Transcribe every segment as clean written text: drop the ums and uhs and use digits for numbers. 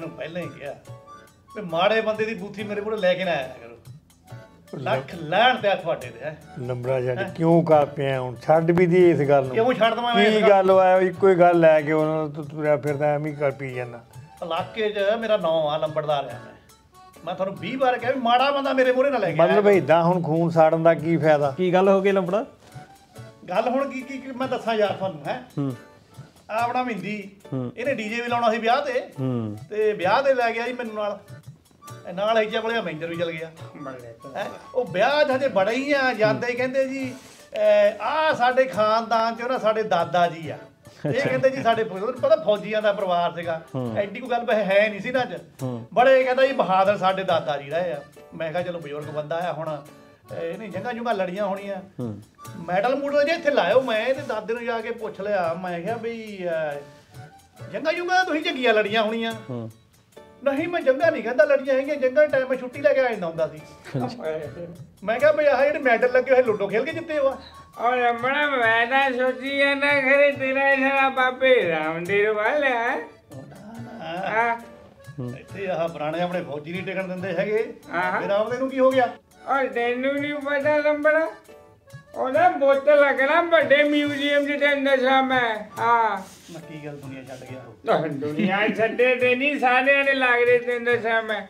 ਤੈਨੂੰ ਪਹਿਲਾਂ ਹੀ ਕਿਹਾ ਵੀ ਮਾੜੇ ਬੰਦੇ ਦੀ ਬੂਥੀ ਮੇਰੇ ਕੋਲ ਲੈ ਕੇ ਨਾ ਆਇਆ ਕਰੋ। ਲੱਖ ਲੈਣ ਤੇ ਤੁਹਾਡੇ ਤੇ ਹੈ ਲੰਬੜਾ ਛੱਡ ਕਿਉਂ ਕਰ ਪਿਆ ਹੁਣ ਛੱਡ ਵੀ ਦੀ ਇਸ ਗੱਲ ਨੂੰ ਕਿਉਂ ਛੱਡ ਦਵਾਂ ਕੀ ਗੱਲ ਹੋਇਆ ਇੱਕੋ ਹੀ ਗੱਲ ਲੈ ਕੇ ਉਹਨਾਂ ਤੋਂ ਤੁਰਿਆ ਫਿਰਦਾ ਐਵੇਂ ਹੀ ਕਰ ਪੀ ਜਾਂਦਾ। ਇਲਾਕੇ 'ਚ ਮੇਰਾ ਨਾਂ ਆ ਲੰਬੜਦਾਰ ਆ ਮੈਂ ਤੁਹਾਨੂੰ 20 ਵਾਰ ਕਿਹਾ ਵੀ ਮਾੜਾ ਬੰਦਾ ਮੇਰੇ ਮੂਹਰੇ ਨਾ ਲੈ ਕੇ ਮਤਲਬ ਇਦਾਂ ਹੁਣ ਖੂਨ ਸਾੜਨ ਦਾ ਕੀ ਫਾਇਦਾ? ਕੀ ਗੱਲ ਹੋ ਗਈ ਲੰਬੜਾ? ਗੱਲ ਹੁਣ ਕੀ ਮੈਂ ਦੱਸਾਂ ਯਾਰ ਤੁਹਾਨੂੰ ਹੈ ਆਪਣਾ ਮਹਿੰਦੀ ਇਹਨੇ ਡੀਜੇ ਵੀ ਲਾਉਣਾ ਸੀ ਵਿਆਹ ਤੇ ਵਿਆਹ ਤੇ ਲੈ ਗਿਆ ਜੀ ਮੈਨੂੰ ਨਾਲ ਇੱਜਾ ਕੋਲੇ ਮੈਨੇਜਰ ਵੀ ਚਲ ਗਿਆ ਹੈ। ਉਹ ਵਿਆਹ ਹਜੇ ਬੜਾ ਹੀ ਆ ਜਾਂਦੇ ਹੀ ਕਹਿੰਦੇ ਜੀ ਆਹ ਸਾਡੇ ਖਾਨਦਾਨ 'ਚ ਨਾ ਸਾਡੇ ਦਾਦਾ ਜੀ ਆ ਇਹ ਕਹਿੰਦੇ ਜੀ ਸਾਡੇ ਪਤਾ ਫੌਜੀਆਂ ਦਾ ਪਰਿਵਾਰ ਸੀਗਾ ਐਡੀ ਕੋਈ ਗੱਲ ਹੈ ਨਹੀਂ ਸੀ ਨਾ ਅੱਜ ਬੜੇ ਕਹਿੰਦਾ ਜੀ ਬਹਾਦਰ ਸਾਡੇ ਦਾਦਾ ਜੀ ਰਹੇ ਆ। ਮੈਂ ਕਿਹਾ ਚਲੋ ਬਜ਼ੁਰਗ ਬੰਦਾ ਆ ਹੁਣ ਇਹਨੇ ਜੰਗਾਂ ਲੜੀਆਂ ਹੋਣੀਆਂ ਮੈਡਲ ਮੂਡਲ ਜੇ ਇੱਥੇ ਲਾਇਓ ਮੈਂ ਇਹਦੇ ਦਾਦੇ ਨੂੰ ਜਾ ਕੇ ਪੁੱਛ ਲਿਆ ਮੈਂ ਕਿਹਾ ਬਈ ਜੰਗਾਂ ਤੁਸੀਂ ਝੱਗੀਆਂ ਲੜੀਆਂ ਹੋਣੀਆਂ। ਨਹੀਂ ਮੈਂ ਜੰਗਾਂ ਨਹੀਂ ਕਹਿੰਦਾ ਲੜੀਆਂ ਹੈਗੀਆਂ ਜੰਗਾਂ ਟਾਈਮ ਮੈਂ ਛੁੱਟੀ ਲੈ ਕੇ ਆ ਜਾਂਦਾ ਹੁੰਦਾ ਸੀ। ਮੈਂ ਕਿਹਾ ਬਈ ਆਹ ਜਿਹੜੇ ਮੈਡਲ ਲੱਗੇ ਹੋਏ ਲੁੱਡੋ ਖੇਲ ਕੇ ਜਿੱਤੇ ਵਾ और बड़ा मैं तो सोची है ना खरे तेरा सारा पापे रामदेव वाला ਇੱਥੇ ਆਹ ਪੁਰਾਣੇ ਆਪਣੇ ਫੌਜੀ ਨਹੀਂ ਟਿਕਣ ਦਿੰਦੇ ਹੈਗੇ ਫਿਰ ਆਪਦੇ ਨੂੰ ਕੀ ਹੋ ਗਿਆ? और तेनू नहीं पता लंबड़ा ਉਹਦਾ ਬੁੱਤ ਲੱਗਣਾ ਵੱਡੇ ਮਿਊਜ਼ੀਅਮ ਦੇ ਅੰਦਰ ਸਾਹਮਣੇ ਮੈਂ ਕੀ ਗੱਲ ਦੁਨੀਆ ਛੱਡ ਗਿਆ? ਦੁਨੀਆ ਛੱਡੇ ਤੇ ਨਹੀਂ ਸਾਰਿਆਂ ਨੇ ਲੱਗਦੇ ਤੇ ਅੰਦਰ ਸਾਹਮਣੇ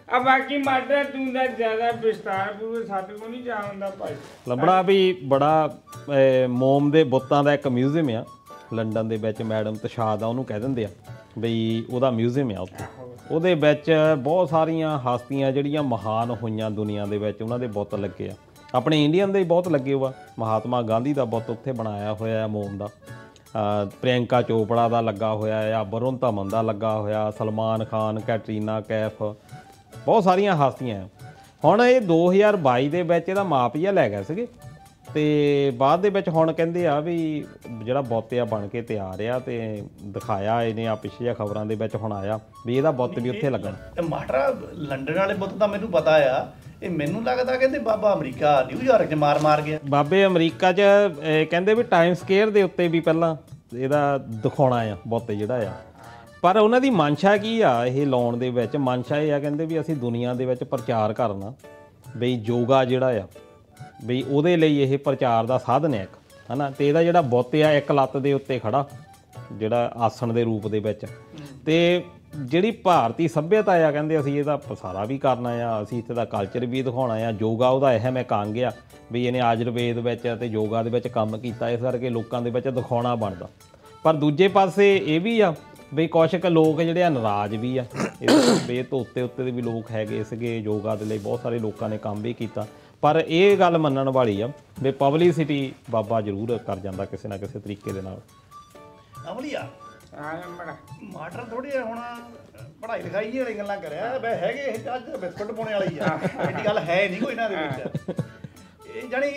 ਆ ਬਾਕੀ ਮਾਟਾ ਤੂੰ ਦਾ ਜ਼ਿਆਦਾ ਵਿਸਤਾਰ ਪੂਰੇ ਸਾਡੇ ਕੋਲ ਨਹੀਂ ਜਾਣਦਾ ਭਾਈ। ਲੰਬੜਾ ਵੀ ਬੜਾ ਮੋਮ ਦੇ ਬੁੱਤਾਂ ਦਾ ਇੱਕ ਮਿਊਜ਼ੀਅਮ ਆ ਲੰਡਨ ਦੇ ਵਿੱਚ ਮੈਡਮ ਤਸ਼ਾਦ ਆ ਉਹਨੂੰ ਕਹਿ ਦਿੰਦੇ ਆ ਬਈ ਉਹਦਾ ਮਿਊਜ਼ੀਅਮ ਆ ਉੱਥੇ ਉਹਦੇ ਵਿੱਚ ਬਹੁਤ ਸਾਰੀਆਂ ਹਸਤੀਆਂ ਜਿਹੜੀਆਂ ਮਹਾਨ ਹੋਈਆਂ ਦੁਨੀਆ ਦੇ ਵਿੱਚ ਉਹਨਾਂ ਦੇ ਬੁੱਤ ਲੱਗੇ ਆ। ਆਪਣੇ ਇੰਡੀਅਨ ਦੇ ਬਹੁਤ ਲੱਗੇ ਹੋਆ ਮਹਾਤਮਾ ਗਾਂਧੀ ਦਾ ਬੁੱਤ ਉੱਥੇ ਬਣਾਇਆ ਹੋਇਆ ਮੋਮ ਦਾ ਪ੍ਰਿਯੰਕਾ ਚੋਪੜਾ ਦਾ ਲੱਗਾ ਹੋਇਆ ਆ ਵਰੁਣ ਧਵਨ ਦਾ ਲੱਗਾ ਹੋਇਆ ਸਲਮਾਨ ਖਾਨ ਕੈਟਰੀਨਾ ਕੈਫ ਬਹੁਤ ਸਾਰੀਆਂ ਹਸਤੀਆਂ ਆ। ਹੁਣ ਇਹ 2022 ਦੇ ਵਿੱਚ ਇਹਦਾ ਮਾਪ ਜਿਹਾ ਲੈ ਗਏ ਸੀਗੇ ਤੇ ਬਾਅਦ ਦੇ ਵਿੱਚ ਹੁਣ ਕਹਿੰਦੇ ਆ ਵੀ ਜਿਹੜਾ ਬੁੱਤ ਆ ਬਣ ਕੇ ਤਿਆਰ ਆ ਤੇ ਦਿਖਾਇਆ ਇਹਨੇ ਆ ਪਿਛਲੀਆਂ ਖਬਰਾਂ ਦੇ ਵਿੱਚ ਹੁਣ ਆਇਆ ਵੀ ਇਹਦਾ ਬੁੱਤ ਵੀ ਉੱਥੇ ਲੱਗਣਾ। ਮਾਟਰਾ ਲੰਡਨ ਵਾਲੇ ਬੁੱਤ ਤਾਂ ਮੈਨੂੰ ਪਤਾ ਆ ਇਹ ਮੈਨੂੰ ਲੱਗਦਾ ਕਹਿੰਦੇ ਬਾਬਾ ਅਮਰੀਕਾ ਨਿਊਯਾਰਕ 'ਚ ਮਾਰ ਗਿਆ। ਬਾਬੇ ਅਮਰੀਕਾ 'ਚ ਕਹਿੰਦੇ ਵੀ ਟਾਈਮ ਸਕੁਏਅਰ ਦੇ ਉੱਤੇ ਵੀ ਪਹਿਲਾਂ ਇਹਦਾ ਦਿਖਾਉਣਾ ਆ ਬੁੱਤ ਜਿਹੜਾ ਆ ਪਰ ਉਹਨਾਂ ਦੀ ਮਨਸ਼ਾ ਕੀ ਆ ਇਹ ਲਾਉਣ ਦੇ ਵਿੱਚ ਮਨਸ਼ਾ ਇਹ ਆ ਕਹਿੰਦੇ ਵੀ ਅਸੀਂ ਦੁਨੀਆ ਦੇ ਵਿੱਚ ਪ੍ਰਚਾਰ ਕਰਨਾ ਬਈ ਯੋਗਾ ਜਿਹੜਾ ਆ ਬਈ ਉਹਦੇ ਲਈ ਇਹ ਪ੍ਰਚਾਰ ਦਾ ਸਾਧਨ ਹੈ ਇੱਕ ਹੈ ਨਾ ਤੇ ਇਹਦਾ ਜਿਹੜਾ ਬੁੱਤ ਆ ਇੱਕ ਲੱਤ ਦੇ ਉੱਤੇ ਖੜਾ ਜਿਹੜਾ ਆਸਣ ਦੇ ਰੂਪ ਦੇ ਵਿੱਚ ਤੇ ਜਿਹੜੀ ਭਾਰਤੀ ਸੱਭਿਅਤਾ ਆ ਕਹਿੰਦੇ ਅਸੀਂ ਇਹਦਾ ਪਸਾਰਾ ਵੀ ਕਰਨਾ ਆ ਅਸੀਂ ਇੱਥੇ ਦਾ ਕਲਚਰ ਵੀ ਦਿਖਾਉਣਾ ਆ ਯੋਗਾ ਉਹਦਾ ਅਹਿਮ ਇੱਕ ਅੰਗ ਆ ਵੀ ਇਹਨੇ ਆਯੁਰਵੇਦ ਵਿੱਚ ਤੇ ਯੋਗਾ ਦੇ ਵਿੱਚ ਕੰਮ ਕੀਤਾ ਇਸ ਕਰਕੇ ਲੋਕਾਂ ਦੇ ਵਿੱਚ ਦਿਖਾਉਣਾ ਬਣਦਾ। ਪਰ ਦੂਜੇ ਪਾਸੇ ਇਹ ਵੀ ਆ ਬਈ ਕੁਛ ਕੁ ਲੋਕ ਜਿਹੜੇ ਆ ਨਾਰਾਜ਼ ਵੀ ਆ ਇਹ ਤੋਂ ਉੱਤੇ ਦੇ ਵੀ ਲੋਕ ਹੈਗੇ ਸੀਗੇ ਯੋਗਾ ਦੇ ਲਈ ਬਹੁਤ ਸਾਰੇ ਲੋਕਾਂ ਨੇ ਕੰਮ ਵੀ ਕੀਤਾ ਪਰ ਇਹ ਗੱਲ ਮੰਨਣ ਵਾਲੀ ਆ ਵੀ ਪਬਲਿਸਿਟੀ ਬਾਬਾ ਜ਼ਰੂਰ ਕਰ ਜਾਂਦਾ ਕਿਸੇ ਨਾ ਕਿਸੇ ਤਰੀਕੇ ਦੇ ਨਾਲ। ਅਮਲੀਆ ਮਾਟਰ ਥੋੜੀ ਹੁਣ ਪੜ੍ਹਾਈ ਲਿਖਾਈ ਵਾਲੀ ਗੱਲਾਂ ਕਰਿਆ ਵੈ ਹੈਗੇ ਅੱਜ ਬਿਸਕੁਟ ਪਾਉਣੇ ਵਾਲੀ ਆ ਐਡੀ ਗੱਲ ਹੈ ਨਹੀਂ ਕੋਈ ਇਹਨਾਂ ਦੇ ਵਿੱਚ ਇਹ ਜਾਣੀ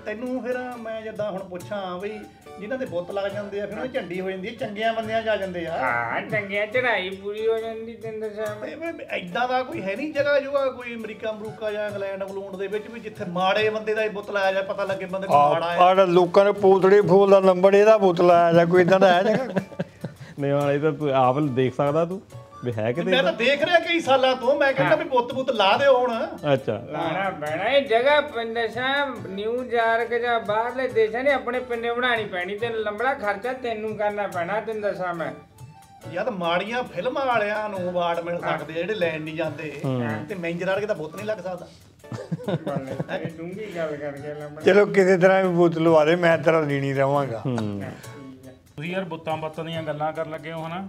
ਤੈਨੂੰ ਫਿਰ ਮੈਂ ਜਿੱਦਾਂ ਹੁਣ ਪੁੱਛਾਂ ਬਈ ਜਿਨ੍ਹਾਂ ਦੇ ਬੁੱਤ ਲੱਗ ਜਾਂਦੇ ਆ ਫਿਰ ਉਹ ਝੰਡੀ ਹੋ ਜਾਂਦੀ ਚੰਗਿਆਂ ਬੰਦਿਆਂ 'ਚ ਆ ਜਾਂਦੇ ਆ ਚੰਗਿਆਂ ਚੜਾਈ ਪੂਰੀ ਹੋ ਜਾਂਦੀ ਤੈਨੂੰ ਸਾਹਿਬ ਏਦਾਂ ਦਾ ਕੋਈ ਹੈ ਨਹੀਂ ਜਗ੍ਹਾ ਜੁਗਾ ਕੋਈ ਅਮਰੀਕਾ ਅਮਰੂਕਾ ਜਾਂ ਇੰਗਲੈਂਡ ਦੇ ਵਿੱਚ ਵੀ ਜਿੱਥੇ ਮਾੜੇ ਬੰਦੇ ਦਾ ਬੁੱਤ ਲਾਇਆ ਜਾ ਪਤਾ ਲੱਗੇ ਬੰਦੇ ਨੂੰ ਮਾੜਾ ਆ ਲੋਕਾਂ ਨੇ ਪੂਤੜੇ ਫੂਲ ਦਾ ਨੰਬਰ ਇਹਦਾ ਬੁੱਤ ਲਾਇਆ ਜਾਂ ਕੋਈ ਇਦਾਂ ਦਾ ਹੈ ਜਗ੍ਹਾ ਨਹੀਂ ਵਾਲੇ ਤਾਂ ਤੂੰ ਆਪ ਦੇਖ ਸਕਦਾ ਤੂੰ ਵੀ ਹੈ ਕਿਤੇ ਮੈਂ ਤਾਂ ਦੇਖ ਰਿਹਾ ਕਈ ਸਾਲਾਂ ਤੋਂ ਮੈਂ ਕਹਿੰਦਾ ਵੀ ਬੁੱਤ ਲਾ ਦਿਓ ਹੁਣ। ਅੱਛਾ ਲਾਣਾ ਪੈਣਾ ਇਹ ਜਗ੍ਹਾ ਪਿੰਡ ਸਾਹਿਬ ਨਿਊਯਾਰਕ ਜਾਂ ਬਾਹਰਲੇ ਦੇਸ਼ਾਂ ਨੇ ਆਪਣੇ ਪਿੰਡੇ ਬਣਾਉਣੀ ਪੈਣੀ ਤੇ ਲੰਬੜਾ ਖਰਚਾ ਤੈਨੂੰ ਕਰਨਾ ਪੈਣਾ ਤੈਨੂੰ ਦੱਸਾਂ ਮੈਂ ਯਾਰ ਮਾੜੀਆਂ ਫਿਲਮਾਂ ਵਾਲਿਆਂ ਨੂੰ ਅਵਾਰਡ ਮਿਲ ਸਕਦੇ ਜਿਹੜੇ ਲੈਣ ਨਹੀਂ ਜਾਂਦੇ ਤੇ ਮੈਨੇਜਰ ਵਾਲੇ ਦਾ ਬੁੱਤ ਨਹੀਂ ਲੱਗ ਸਕਦਾ। ਡੂੰਗੀ ਗੱਲ ਕਰਕੇ ਲੰਬੜਾ ਚਲੋ ਕਿਸੇ ਤਰ੍ਹਾਂ ਵੀ ਬੁੱਤ ਲਵਾ ਦੇ ਮੈਂ ਤੇਰਾ ਲੀਣੀ ਰਵਾਂਗਾ। ਤੁਸੀਂ ਯਾਰ ਬੁੱਤਾਂ ਦੀਆਂ ਗੱਲਾਂ ਕਰਨ ਲੱਗੇ ਹੋ ਹਨਾ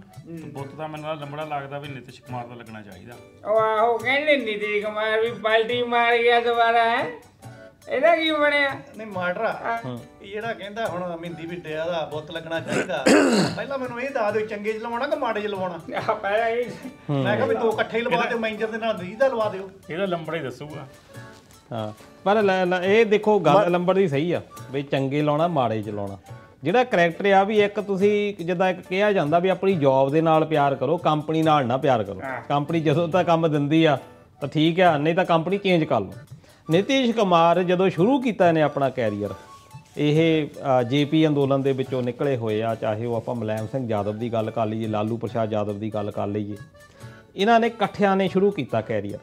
ਬੁੱਤ ਦਾ ਮੈਨੂੰ ਲੰਬੜਾ ਲੱਗਦਾ ਵੀ ਨਿਤਿਸ਼ ਕੁਮਾਰ ਦਾ ਲੱਗਣਾ ਚਾਹੀਦਾ। ਉਹ ਆਹੋ ਕਹਿੰਦੇ ਨਿਤਿਸ਼ ਕੁਮਾਰ ਵੀ ਪਲਟੀ ਮਾਰ ਗਿਆ ਦੁਬਾਰਾ ਹੈ ਇਹਦਾ ਕੀ ਬਣਿਆ? ਨਹੀਂ ਮਾਟਰਾ ਇਹ ਜਿਹੜਾ ਕਹਿੰਦਾ ਹੁਣ ਮਹਿੰਦੀ ਵਿੱਡਿਆ ਦਾ ਬੁੱਤ ਲੱਗਣਾ ਚਾਹੀਦਾ ਪਹਿਲਾਂ ਮੈਨੂੰ ਇਹ ਦੱਸ ਦਿਓ ਚੰਗੇ 'ਚ ਲਵਾਉਣਾ ਕਿ ਮਾੜੇ 'ਚ ਲਵਾਉਣਾ? ਮੈਂ ਕਿਹਾ ਵੀ ਦੋ ਇਕੱਠੇ ਹੀ ਲਵਾ ਦਿਓ ਮੈਨੇਜਰ ਦੇ ਨਾਲ ਰੀਝ ਦਾ ਲਵਾ ਦਿਓ ਇਹਦਾ ਲੰਬੜਾ ਹੀ ਦੱਸੂਗਾ। ਹਾਂ ਪਰ ਇਹ ਦੇਖੋ ਗੱਲ ਲੰਬੜ ਦੀ ਸਹੀ ਆ ਵੀ ਚੰਗੇ ਲਾਉਣਾ ਮਾੜੇ 'ਚ ਲਾਉਣਾ ਜਿਹੜਾ ਕਰੈਕਟਰ ਆ ਵੀ ਇੱਕ ਤੁਸੀਂ ਜਿੱਦਾਂ ਇੱਕ ਕਿਹਾ ਜਾਂਦਾ ਵੀ ਆਪਣੀ ਜੌਬ ਦੇ ਨਾਲ ਪਿਆਰ ਕਰੋ ਕੰਪਨੀ ਨਾਲ ਨਾ ਪਿਆਰ ਕਰੋ। ਕੰਪਨੀ ਜਦੋਂ ਤੱਕ ਕੰਮ ਦਿੰਦੀ ਆ ਤਾਂ ਠੀਕ ਆ ਨਹੀਂ ਤਾਂ ਕੰਪਨੀ ਚੇਂਜ ਕਰ ਲਓ। ਨਿਤਿਸ਼ ਕੁਮਾਰ ਜਦੋਂ ਸ਼ੁਰੂ ਕੀਤਾ ਇਹਨੇ ਆਪਣਾ ਕੈਰੀਅਰ ਇਹ ਜੇਪੀ ਅੰਦੋਲਨ ਦੇ ਵਿੱਚੋਂ ਨਿਕਲੇ ਹੋਏ ਆ, ਚਾਹੇ ਉਹ ਆਪਾਂ ਮੁਲਾਇਮ ਸਿੰਘ ਯਾਦਵ ਦੀ ਗੱਲ ਕਰ ਲਈਏ, ਲਾਲੂ ਪ੍ਰਸਾਦ ਯਾਦਵ ਦੀ ਗੱਲ ਕਰ ਲਈਏ, ਇਹਨਾਂ ਨੇ ਇਕੱਠਿਆਂ ਨੇ ਸ਼ੁਰੂ ਕੀਤਾ ਕੈਰੀਅਰ।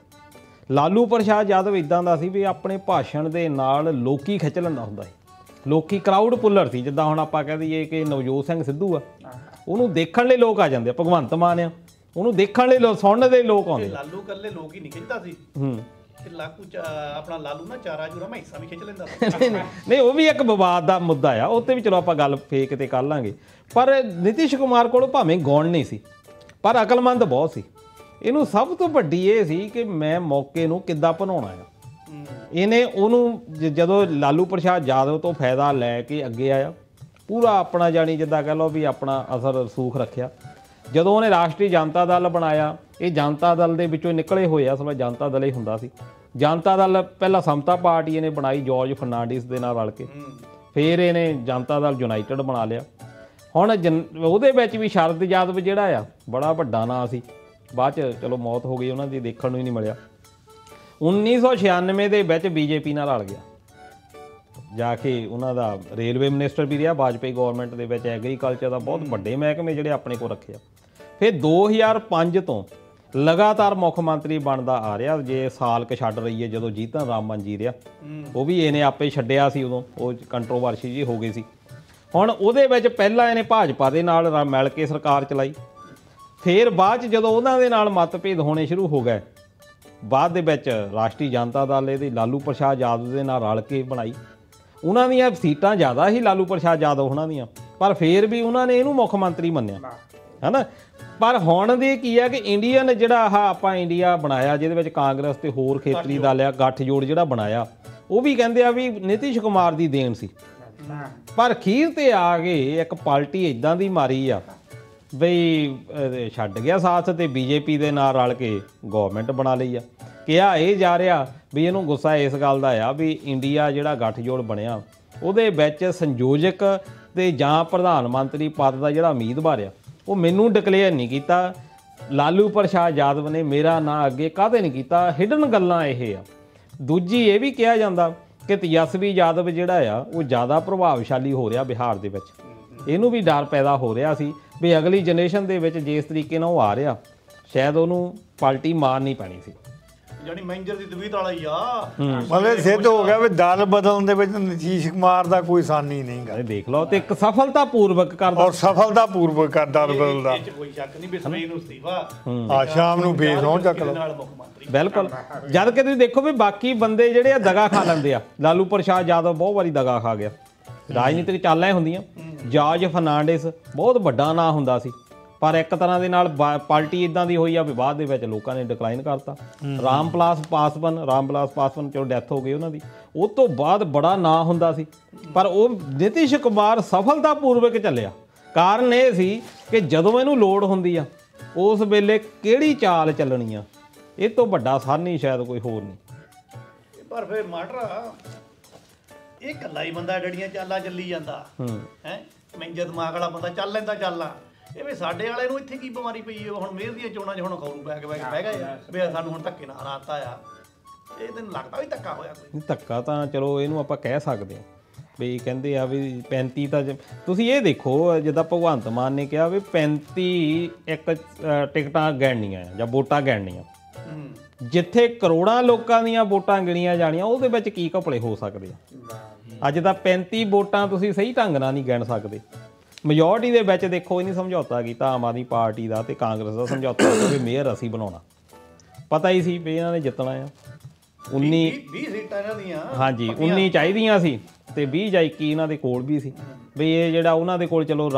ਲਾਲੂ ਪ੍ਰਸਾਦ ਯਾਦਵ ਇਦਾਂ ਦਾ ਸੀ ਵੀ ਆਪਣੇ ਭਾਸ਼ਣ ਦੇ ਨਾਲ ਲੋਕੀ ਖਿੱਚ ਲੈਂਦਾ ਹੁੰਦਾ ਸੀ, ਲੋਕੀ ਕਰਾਊਡ ਪੁੱਲਰ ਸੀ। ਜਿੱਦਾਂ ਹੁਣ ਆਪਾਂ ਕਹਿ ਦਈਏ ਕਿ ਨਵਜੋਤ ਸਿੰਘ ਸਿੱਧੂ ਆ, ਉਹਨੂੰ ਦੇਖਣ ਲਈ ਲੋਕ ਆ ਜਾਂਦੇ ਆ, ਭਗਵੰਤ ਮਾਨ ਆ ਉਹਨੂੰ ਦੇਖਣ ਲਈ ਸੁਣਨ ਦੇ ਲੋਕ ਆਉਂਦੇ। ਲਾਲੂ ਕੱਲੇ ਲੋਕ ਹੀ ਨਹੀਂ ਖਿੱਚਦਾ ਸੀ, ਤੇ ਆਪਣਾ ਲਾਲੂ ਨਾ ਚਾਰਾ ਚੂਰਾ ਮਹਿਸਾ ਵੀ ਖਿੱਚ ਲੈਂਦਾ ਸੀ। ਨਹੀਂ ਉਹ ਵੀ ਇੱਕ ਵਿਵਾਦ ਦਾ ਮੁੱਦਾ ਆ, ਉੱਤੇ ਵੀ ਚਲੋ ਆਪਾਂ ਗੱਲ ਫੇਕ ਤੇ ਕਰ ਲਾਂਗੇ। ਪਰ ਨਿਤੀਸ਼ ਕੁਮਾਰ ਕੋਲ ਭਾਵੇਂ ਗੁਣ ਨਹੀਂ ਸੀ ਪਰ ਅਕਲਮੰਦ ਬਹੁਤ ਸੀ। ਇਹਨੂੰ ਸਭ ਤੋਂ ਵੱਡੀ ਇਹ ਸੀ ਕਿ ਮੈਂ ਮੌਕੇ ਨੂੰ ਕਿੱਦਾਂ ਬਣਾਉਣਾ ਆ। ਇਹਨੇ ਉਹਨੂੰ ਜਦੋਂ ਲਾਲੂ ਪ੍ਰਸਾਦ ਯਾਦਵ ਤੋਂ ਫਾਇਦਾ ਲੈ ਕੇ ਅੱਗੇ ਆਇਆ, ਪੂਰਾ ਆਪਣਾ ਜਾਣੀ ਜਿੱਦਾਂ ਕਹਿ ਲਓ ਵੀ ਆਪਣਾ ਅਸਰ ਰਸੂਖ ਰੱਖਿਆ। ਜਦੋਂ ਉਹਨੇ ਰਾਸ਼ਟਰੀ ਜਨਤਾ ਦਲ ਬਣਾਇਆ, ਇਹ ਜਨਤਾ ਦਲ ਦੇ ਵਿੱਚੋਂ ਨਿਕਲੇ ਹੋਏ ਆ, ਅਸਲ ਜਨਤਾ ਦਲ ਹੀ ਹੁੰਦਾ ਸੀ। ਜਨਤਾ ਦਲ ਪਹਿਲਾਂ ਸਮਤਾ ਪਾਰਟੀ ਇਹਨੇ ਬਣਾਈ ਜਾਰਜ ਫਰਨਾਂਡਿਸ ਦੇ ਨਾਲ ਰਲ ਕੇ, ਫਿਰ ਇਹਨੇ ਜਨਤਾ ਦਲ ਯੂਨਾਈਟਿਡ ਬਣਾ ਲਿਆ। ਹੁਣ ਉਹਦੇ ਵਿੱਚ ਵੀ ਸ਼ਰਦ ਯਾਦਵ ਜਿਹੜਾ ਆ ਬੜਾ ਵੱਡਾ ਨਾਂ ਸੀ, ਬਾਅਦ 'ਚ ਚਲੋ ਮੌਤ ਹੋ ਗਈ ਉਹਨਾਂ ਦੀ, ਦੇਖਣ ਨੂੰ ਹੀ ਨਹੀਂ ਮਿਲਿਆ। 1996 ਦੇ ਵਿੱਚ ਬੀਜੇਪੀ ਨਾਲ ਰਲ ਗਿਆ, ਜਾ ਕੇ ਉਹਨਾਂ ਦਾ ਰੇਲਵੇ ਮਿਨਿਸਟਰ ਵੀ ਰਿਹਾ ਵਾਜਪੇਈ ਗੌਰਮੈਂਟ ਦੇ ਵਿੱਚ, ਐਗਰੀਕਲਚਰ ਦਾ ਬਹੁਤ ਵੱਡੇ ਮਹਿਕਮੇ ਜਿਹੜੇ ਆਪਣੇ ਕੋਲ ਰੱਖੇ ਆ। ਫਿਰ 2005 ਤੋਂ ਲਗਾਤਾਰ ਮੁੱਖ ਮੰਤਰੀ ਬਣਦਾ ਆ ਰਿਹਾ। ਜੇ ਸਾਲ ਕੁ ਛੱਡ ਰਹੀ ਹੈ ਜਦੋਂ ਜੀਤਨ ਰਾਮ ਮਾਂਝੀ ਰਿਹਾ, ਉਹ ਵੀ ਇਹਨੇ ਆਪੇ ਛੱਡਿਆ ਸੀ, ਉਦੋਂ ਉਹ ਕੰਟਰੋਵਰਸੀ ਜੀ ਹੋ ਗਈ ਸੀ। ਹੁਣ ਉਹਦੇ ਵਿੱਚ ਪਹਿਲਾਂ ਇਹਨੇ ਭਾਜਪਾ ਦੇ ਨਾਲ ਮਿਲ ਕੇ ਸਰਕਾਰ ਚਲਾਈ, ਫਿਰ ਬਾਅਦ 'ਚ ਜਦੋਂ ਉਹਨਾਂ ਦੇ ਨਾਲ ਮਤਭੇਦ ਹੋਣੇ ਸ਼ੁਰੂ ਹੋ ਗਏ, ਬਾਅਦ ਦੇ ਵਿੱਚ ਰਾਸ਼ਟਰੀ ਜਨਤਾ ਦਲ ਇਹਦੀ ਲਾਲੂ ਪ੍ਰਸਾਦ ਯਾਦਵ ਦੇ ਨਾਲ ਰਲ ਕੇ ਬਣਾਈ। ਉਹਨਾਂ ਦੀਆਂ ਸੀਟਾਂ ਜ਼ਿਆਦਾ ਸੀ ਲਾਲੂ ਪ੍ਰਸਾਦ ਯਾਦਵ ਉਹਨਾਂ ਦੀਆਂ, ਪਰ ਫਿਰ ਵੀ ਉਹਨਾਂ ਨੇ ਇਹਨੂੰ ਮੁੱਖ ਮੰਤਰੀ ਮੰਨਿਆ, ਹੈ ਨਾ। ਪਰ ਹੁਣ ਦੀ ਕੀ ਹੈ ਕਿ ਇੰਡੀਅਨ ਜਿਹੜਾ ਆਹ ਆਪਾਂ ਇੰਡੀਆ ਬਣਾਇਆ, ਜਿਹਦੇ ਵਿੱਚ ਕਾਂਗਰਸ ਤੇ ਹੋਰ ਖੇਤਰੀ ਦਲ ਆ, ਗੱਠਜੋੜ ਜਿਹੜਾ ਬਣਾਇਆ, ਉਹ ਵੀ ਕਹਿੰਦੇ ਆ ਵੀ ਨਿਤੀਸ਼ ਕੁਮਾਰ ਦੀ ਦੇਣ ਸੀ। ਪਰ ਅਖੀਰ ਤੇ ਆ ਕੇ ਇੱਕ ਪਾਰਟੀ ਇਦਾਂ ਦੀ ਮਾਰੀ ਆ ਬਈ ਛੱਡ ਗਿਆ ਸਾਥ ਤੇ ਬੀਜੇਪੀ ਦੇ ਨਾਲ ਰਲ ਕੇ ਗਵਰਨਮੈਂਟ ਬਣਾ ਲਈ ਆ। ਕਿਹਾ ਇਹ ਜਾ ਰਿਹਾ ਵੀ ਇਹਨੂੰ ਗੁੱਸਾ ਇਸ ਗੱਲ ਦਾ ਆ ਵੀ ਇੰਡੀਆ ਜਿਹੜਾ ਗੱਠਜੋੜ ਬਣਿਆ ਉਹਦੇ ਵਿੱਚ ਸੰਯੋਜਕ ਤੇ ਜਾਂ ਪ੍ਰਧਾਨ ਮੰਤਰੀ ਪਦ ਦਾ ਜਿਹੜਾ ਉਮੀਦਵਾਰ ਆ ਉਹ ਮੈਨੂੰ ਡਿਕਲੇਅਰ ਨਹੀਂ ਕੀਤਾ। ਲਾਲੂ ਪ੍ਰਸਾਦ ਯਾਦਵ ਨੇ ਮੇਰਾ ਨਾਂ ਅੱਗੇ ਕਾਹਦੇ ਨਹੀਂ ਕੀਤਾ, ਹਿਡਨ ਗੱਲਾਂ ਇਹ ਆ। ਦੂਜੀ ਇਹ ਵੀ ਕਿਹਾ ਜਾਂਦਾ ਕਿ ਤੇਜਸਵੀ ਯਾਦਵ ਜਿਹੜਾ ਆ ਉਹ ਜ਼ਿਆਦਾ ਪ੍ਰਭਾਵਸ਼ਾਲੀ ਹੋ ਰਿਹਾ ਬਿਹਾਰ ਦੇ ਵਿੱਚ। ਇਹਨੂੰ ਵੀ ਡਰ ਪੈਦਾ ਹੋ ਰਿਹਾ ਸੀ ਵੀ ਅਗਲੀ ਜਨਰੇਸ਼ਨ ਦੇ ਵਿੱਚ ਜਿਸ ਤਰੀਕੇ ਨਾਲ ਉਹ ਆ ਰਿਹਾ, ਸ਼ਾਇਦ ਉਹਨੂੰ ਪਲਟੀ ਮਾਰਨੀ ਪੈਣੀ ਸੀ। ਜਾਨੀ ਮੈਨੇਜਰ ਦੀ ਤਵੀਤ ਵਾਲਾ ਹੀ ਆ। ਮਤਲਬ ਸਿੱਧ ਹੋ ਗਿਆ ਵੀ ਦਲ ਬਦਲਣ ਦੇ ਵਿੱਚ ਨਿਤੀਸ਼ ਕੁਮਾਰ ਦਾ ਕੋਈ ਸਾਨੀ ਨਹੀਂ ਗਾ। ਇਹ ਦੇਖ ਲਓ, ਤੇ ਇੱਕ ਸਫਲਤਾ ਪੂਰਵਕ ਕਰਦਾ, ਔਰ ਸਫਲਤਾ ਪੂਰਵਕ ਕਰਦਾ ਬਦਲਦਾ। ਇਹ 'ਚ ਕੋਈ ਸ਼ੱਕ ਨਹੀਂ ਵੀ ਸਵੇਰ ਨੂੰ ਅਸਤੀਫਾ, ਆ ਸ਼ਾਮ ਨੂੰ ਫੇਰ ਹੋਂ ਚੱਕ ਲਓ। ਨਾਲ ਮੁੱਖ ਮੰਤਰੀ ਬਿਲਕੁਲ। ਜਦ ਕਿ ਤੁਸੀਂ ਦੇਖੋ ਵੀ ਬਾਕੀ ਬੰਦੇ ਜਿਹੜੇ ਆ ਦਗਾ ਖਾ ਲੈਂਦੇ ਆ। ਲਾਲੂ ਪ੍ਰਸਾਦ ਯਾਦਵ ਬਹੁਤ ਵਾਰੀ ਦਗਾ ਖਾ ਗਿਆ। ਰਾਜਨੀਤਿਕ ਚਾਲਾਂ ਹੀ ਹੁੰਦੀਆਂ। ਜਾਰਜ ਫਰਨਾਂਡਿਸ ਬਹੁਤ ਵੱਡਾ ਨਾਂ ਹੁੰਦਾ ਸੀ, ਪਰ ਇੱਕ ਤਰ੍ਹਾਂ ਦੇ ਨਾਲ ਪਾਰਟੀ ਇਦਾਂ ਦੀ ਹੋਈ ਆ ਵੀ ਬਾਅਦ ਦੇ ਵਿੱਚ ਲੋਕਾਂ ਨੇ ਡਿਕਲਾਈਨ ਕਰਤਾ। ਰਾਮ ਵਿਲਾਸ ਪਾਸਵਾਨ ਚਲੋ ਡੈਥ ਹੋ ਗਈ ਉਹਨਾਂ ਦੀ, ਉਹ ਤੋਂ ਬਾਅਦ ਬੜਾ ਨਾਂ ਹੁੰਦਾ ਸੀ, ਪਰ ਉਹ ਨਿਤੀਸ਼ ਕੁਮਾਰ ਸਫਲਤਾ ਪੂਰਵਕ ਚੱਲਿਆ। ਕਾਰਨ ਇਹ ਸੀ ਕਿ ਜਦੋਂ ਇਹਨੂੰ ਲੋੜ ਹੁੰਦੀ ਆ ਉਸ ਵੇਲੇ ਕਿਹੜੀ ਚਾਲ ਚੱਲਣੀ ਆ, ਇਹ ਤੋਂ ਵੱਡਾ ਸਾਨੀ ਸ਼ਾਇਦ ਕੋਈ ਹੋਰ ਨਹੀਂ। ਪਰ ਫਿਰ ਮਾਟਰਾ ਇਹ ਇਕੱਲਾ ਹੀ ਬੰਦਾ ਡੜੀਆਂ ਚਾਲਾਂ ਚੱਲੀ ਜਾਂਦਾ ਹੈ। ਮੈਨੇਜਰ ਦਿਮਾਗ ਵਾਲਾ ਬੰਦਾ ਚੱਲ ਲੈਂਦਾ ਚਾਲਾਂ। ਇਹ ਵੀ ਸਾਡੇ ਵਾਲੇ ਨੂੰ ਇੱਥੇ ਕੀ ਬਿਮਾਰੀ ਪਈ ਹੈ? ਹੁਣ ਮੇਰ ਦੀਆਂ ਚੋਣਾਂ 'ਚ ਹੁਣ ਖੌਰੂ ਬਹਿ ਗਏ ਵੀ ਸਾਨੂੰ ਹੁਣ ਧੱਕੇ ਨਾਲ ਹਰਾਤਾ ਆ। ਇਹ ਤੈਨੂੰ ਲੱਗਦਾ ਵੀ ਧੱਕਾ ਹੋਇਆ ਕੋਈ? ਧੱਕਾ ਤਾਂ ਚਲੋ ਇਹਨੂੰ ਆਪਾਂ ਕਹਿ ਸਕਦੇ ਹਾਂ ਵੀ ਕਹਿੰਦੇ ਆ ਵੀ 35 ਤਾਂ ਤੁਸੀਂ ਇਹ ਦੇਖੋ, ਜਿੱਦਾਂ ਭਗਵੰਤ ਮਾਨ ਨੇ ਕਿਹਾ ਵੀ 35 ਇੱਕ ਟਿਕਟਾਂ ਗਿਣਨੀਆਂ ਜਾਂ ਵੋਟਾਂ ਗਿਣਨੀਆਂ। ਜਿੱਥੇ ਕਰੋੜਾਂ ਲੋਕਾਂ ਦੀਆਂ ਵੋਟਾਂ ਗਿਣੀਆਂ ਜਾਣੀਆਂ ਉਹਦੇ ਵਿੱਚ ਕੀ ਘਪਲੇ ਹੋ ਸਕਦੇ ਆ? ਅੱਜ ਤਾਂ 35 ਵੋਟਾਂ ਤੁਸੀਂ ਸਹੀ ਢੰਗ ਨਾਲ ਨਹੀਂ ਗਿਣ ਸਕਦੇ। ਮੈਜੋਰਟੀ ਦੇ ਵਿੱਚ ਦੇਖੋ ਇਹ ਨਹੀਂ ਸਮਝੌਤਾ ਕੀਤਾ ਆਮ ਆਦਮੀ ਪਾਰਟੀ ਦਾ ਤੇ ਕਾਂਗਰਸ ਦਾ ਸਮਝੌਤਾ ਵੀ ਮੇਅਰ ਅਸੀਂ ਬਣਾਉਣਾ। ਪਤਾ ਹੀ ਸੀ ਵੀ ਇਹਨਾਂ ਨੇ ਜਿੱਤਣਾ ਆ। 20 ਸੀਟਾਂ ਇਹਨਾਂ ਦੀਆਂ, ਹਾਂਜੀ 19 ਚਾਹੀਦੀਆਂ ਸੀ ਤੇ 20 ਜਾਂ 21 ਇਹਨਾਂ ਦੇ ਕੋਲ ਵੀ ਸੀ ਵੀ ਇਹ ਜਿਹੜਾ ਉਹਨਾਂ ਦੇ ਕੋਲ ਚਲੋ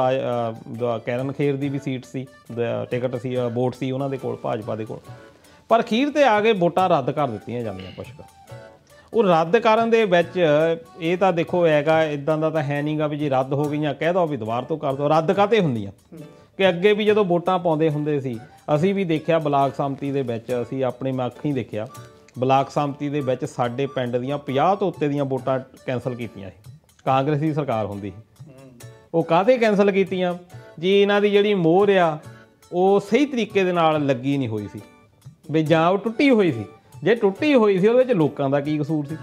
ਕੈਰਨ ਖੇਰ ਦੀ ਵੀ ਸੀਟ ਸੀ, ਟਿਕਟ ਸੀ, ਵੋਟ ਸੀ ਉਹਨਾਂ ਦੇ ਕੋਲ, ਭਾਜਪਾ ਦੇ ਕੋਲ। ਪਰ ਅਖੀਰ ਤੇ ਆ ਕੇ ਵੋਟਾਂ ਰੱਦ ਕਰ ਦਿੱਤੀਆਂ ਜਾਂਦੀਆਂ ਕੁਛ ਕੁ। ਉਹ ਰੱਦ ਕਰਨ ਦੇ ਵਿੱਚ ਇਹ ਤਾਂ ਦੇਖੋ ਹੈਗਾ, ਇਦਾਂ ਦਾ ਤਾਂ ਹੈ ਨਹੀਂਗਾ ਵੀ ਜੇ ਰੱਦ ਹੋ ਗਈਆਂ ਕਹਿ ਦੋ ਵੀ ਦੁਬਾਰਾ ਤੋਂ ਕਰ ਦਿਓ। ਰੱਦ ਕਾਹਤੇ ਹੁੰਦੀਆਂ ਕਿ ਅੱਗੇ ਵੀ ਜਦੋਂ ਵੋਟਾਂ ਪਾਉਂਦੇ ਹੁੰਦੇ ਸੀ, ਅਸੀਂ ਵੀ ਦੇਖਿਆ ਬਲਾਕ ਸੰਮਤੀ ਦੇ ਵਿੱਚ, ਅਸੀਂ ਆਪਣੇ ਅੱਖੀਂ ਦੇਖਿਆ ਬਲਾਕ ਸੰਮਤੀ ਦੇ ਵਿੱਚ ਸਾਡੇ ਪਿੰਡ ਦੀਆਂ 50 ਤੋਂ ਉੱਤੇ ਦੀਆਂ ਵੋਟਾਂ ਕੈਂਸਲ ਕੀਤੀਆਂ ਸੀ। ਕਾਂਗਰਸ ਦੀ ਸਰਕਾਰ ਹੁੰਦੀ ਸੀ। ਉਹ ਕਾਹਤੇ ਕੈਂਸਲ ਕੀਤੀਆਂ? ਜੀ ਇਹਨਾਂ ਦੀ ਜਿਹੜੀ ਮੋਹਰ ਆ ਉਹ ਸਹੀ ਤਰੀਕੇ ਦੇ ਨਾਲ ਲੱਗੀ ਨਹੀਂ ਹੋਈ ਸੀ ਵੀ ਜਾਂ ਉਹ ਟੁੱਟੀ ਹੋਈ ਸੀ। ਜੇ ਟੁੱਟੀ ਹੋਈ ਸੀ ਉਹਦੇ ਵਿੱਚ ਲੋਕਾਂ ਦਾ ਕੀ ਕਸੂਰ ਸੀ?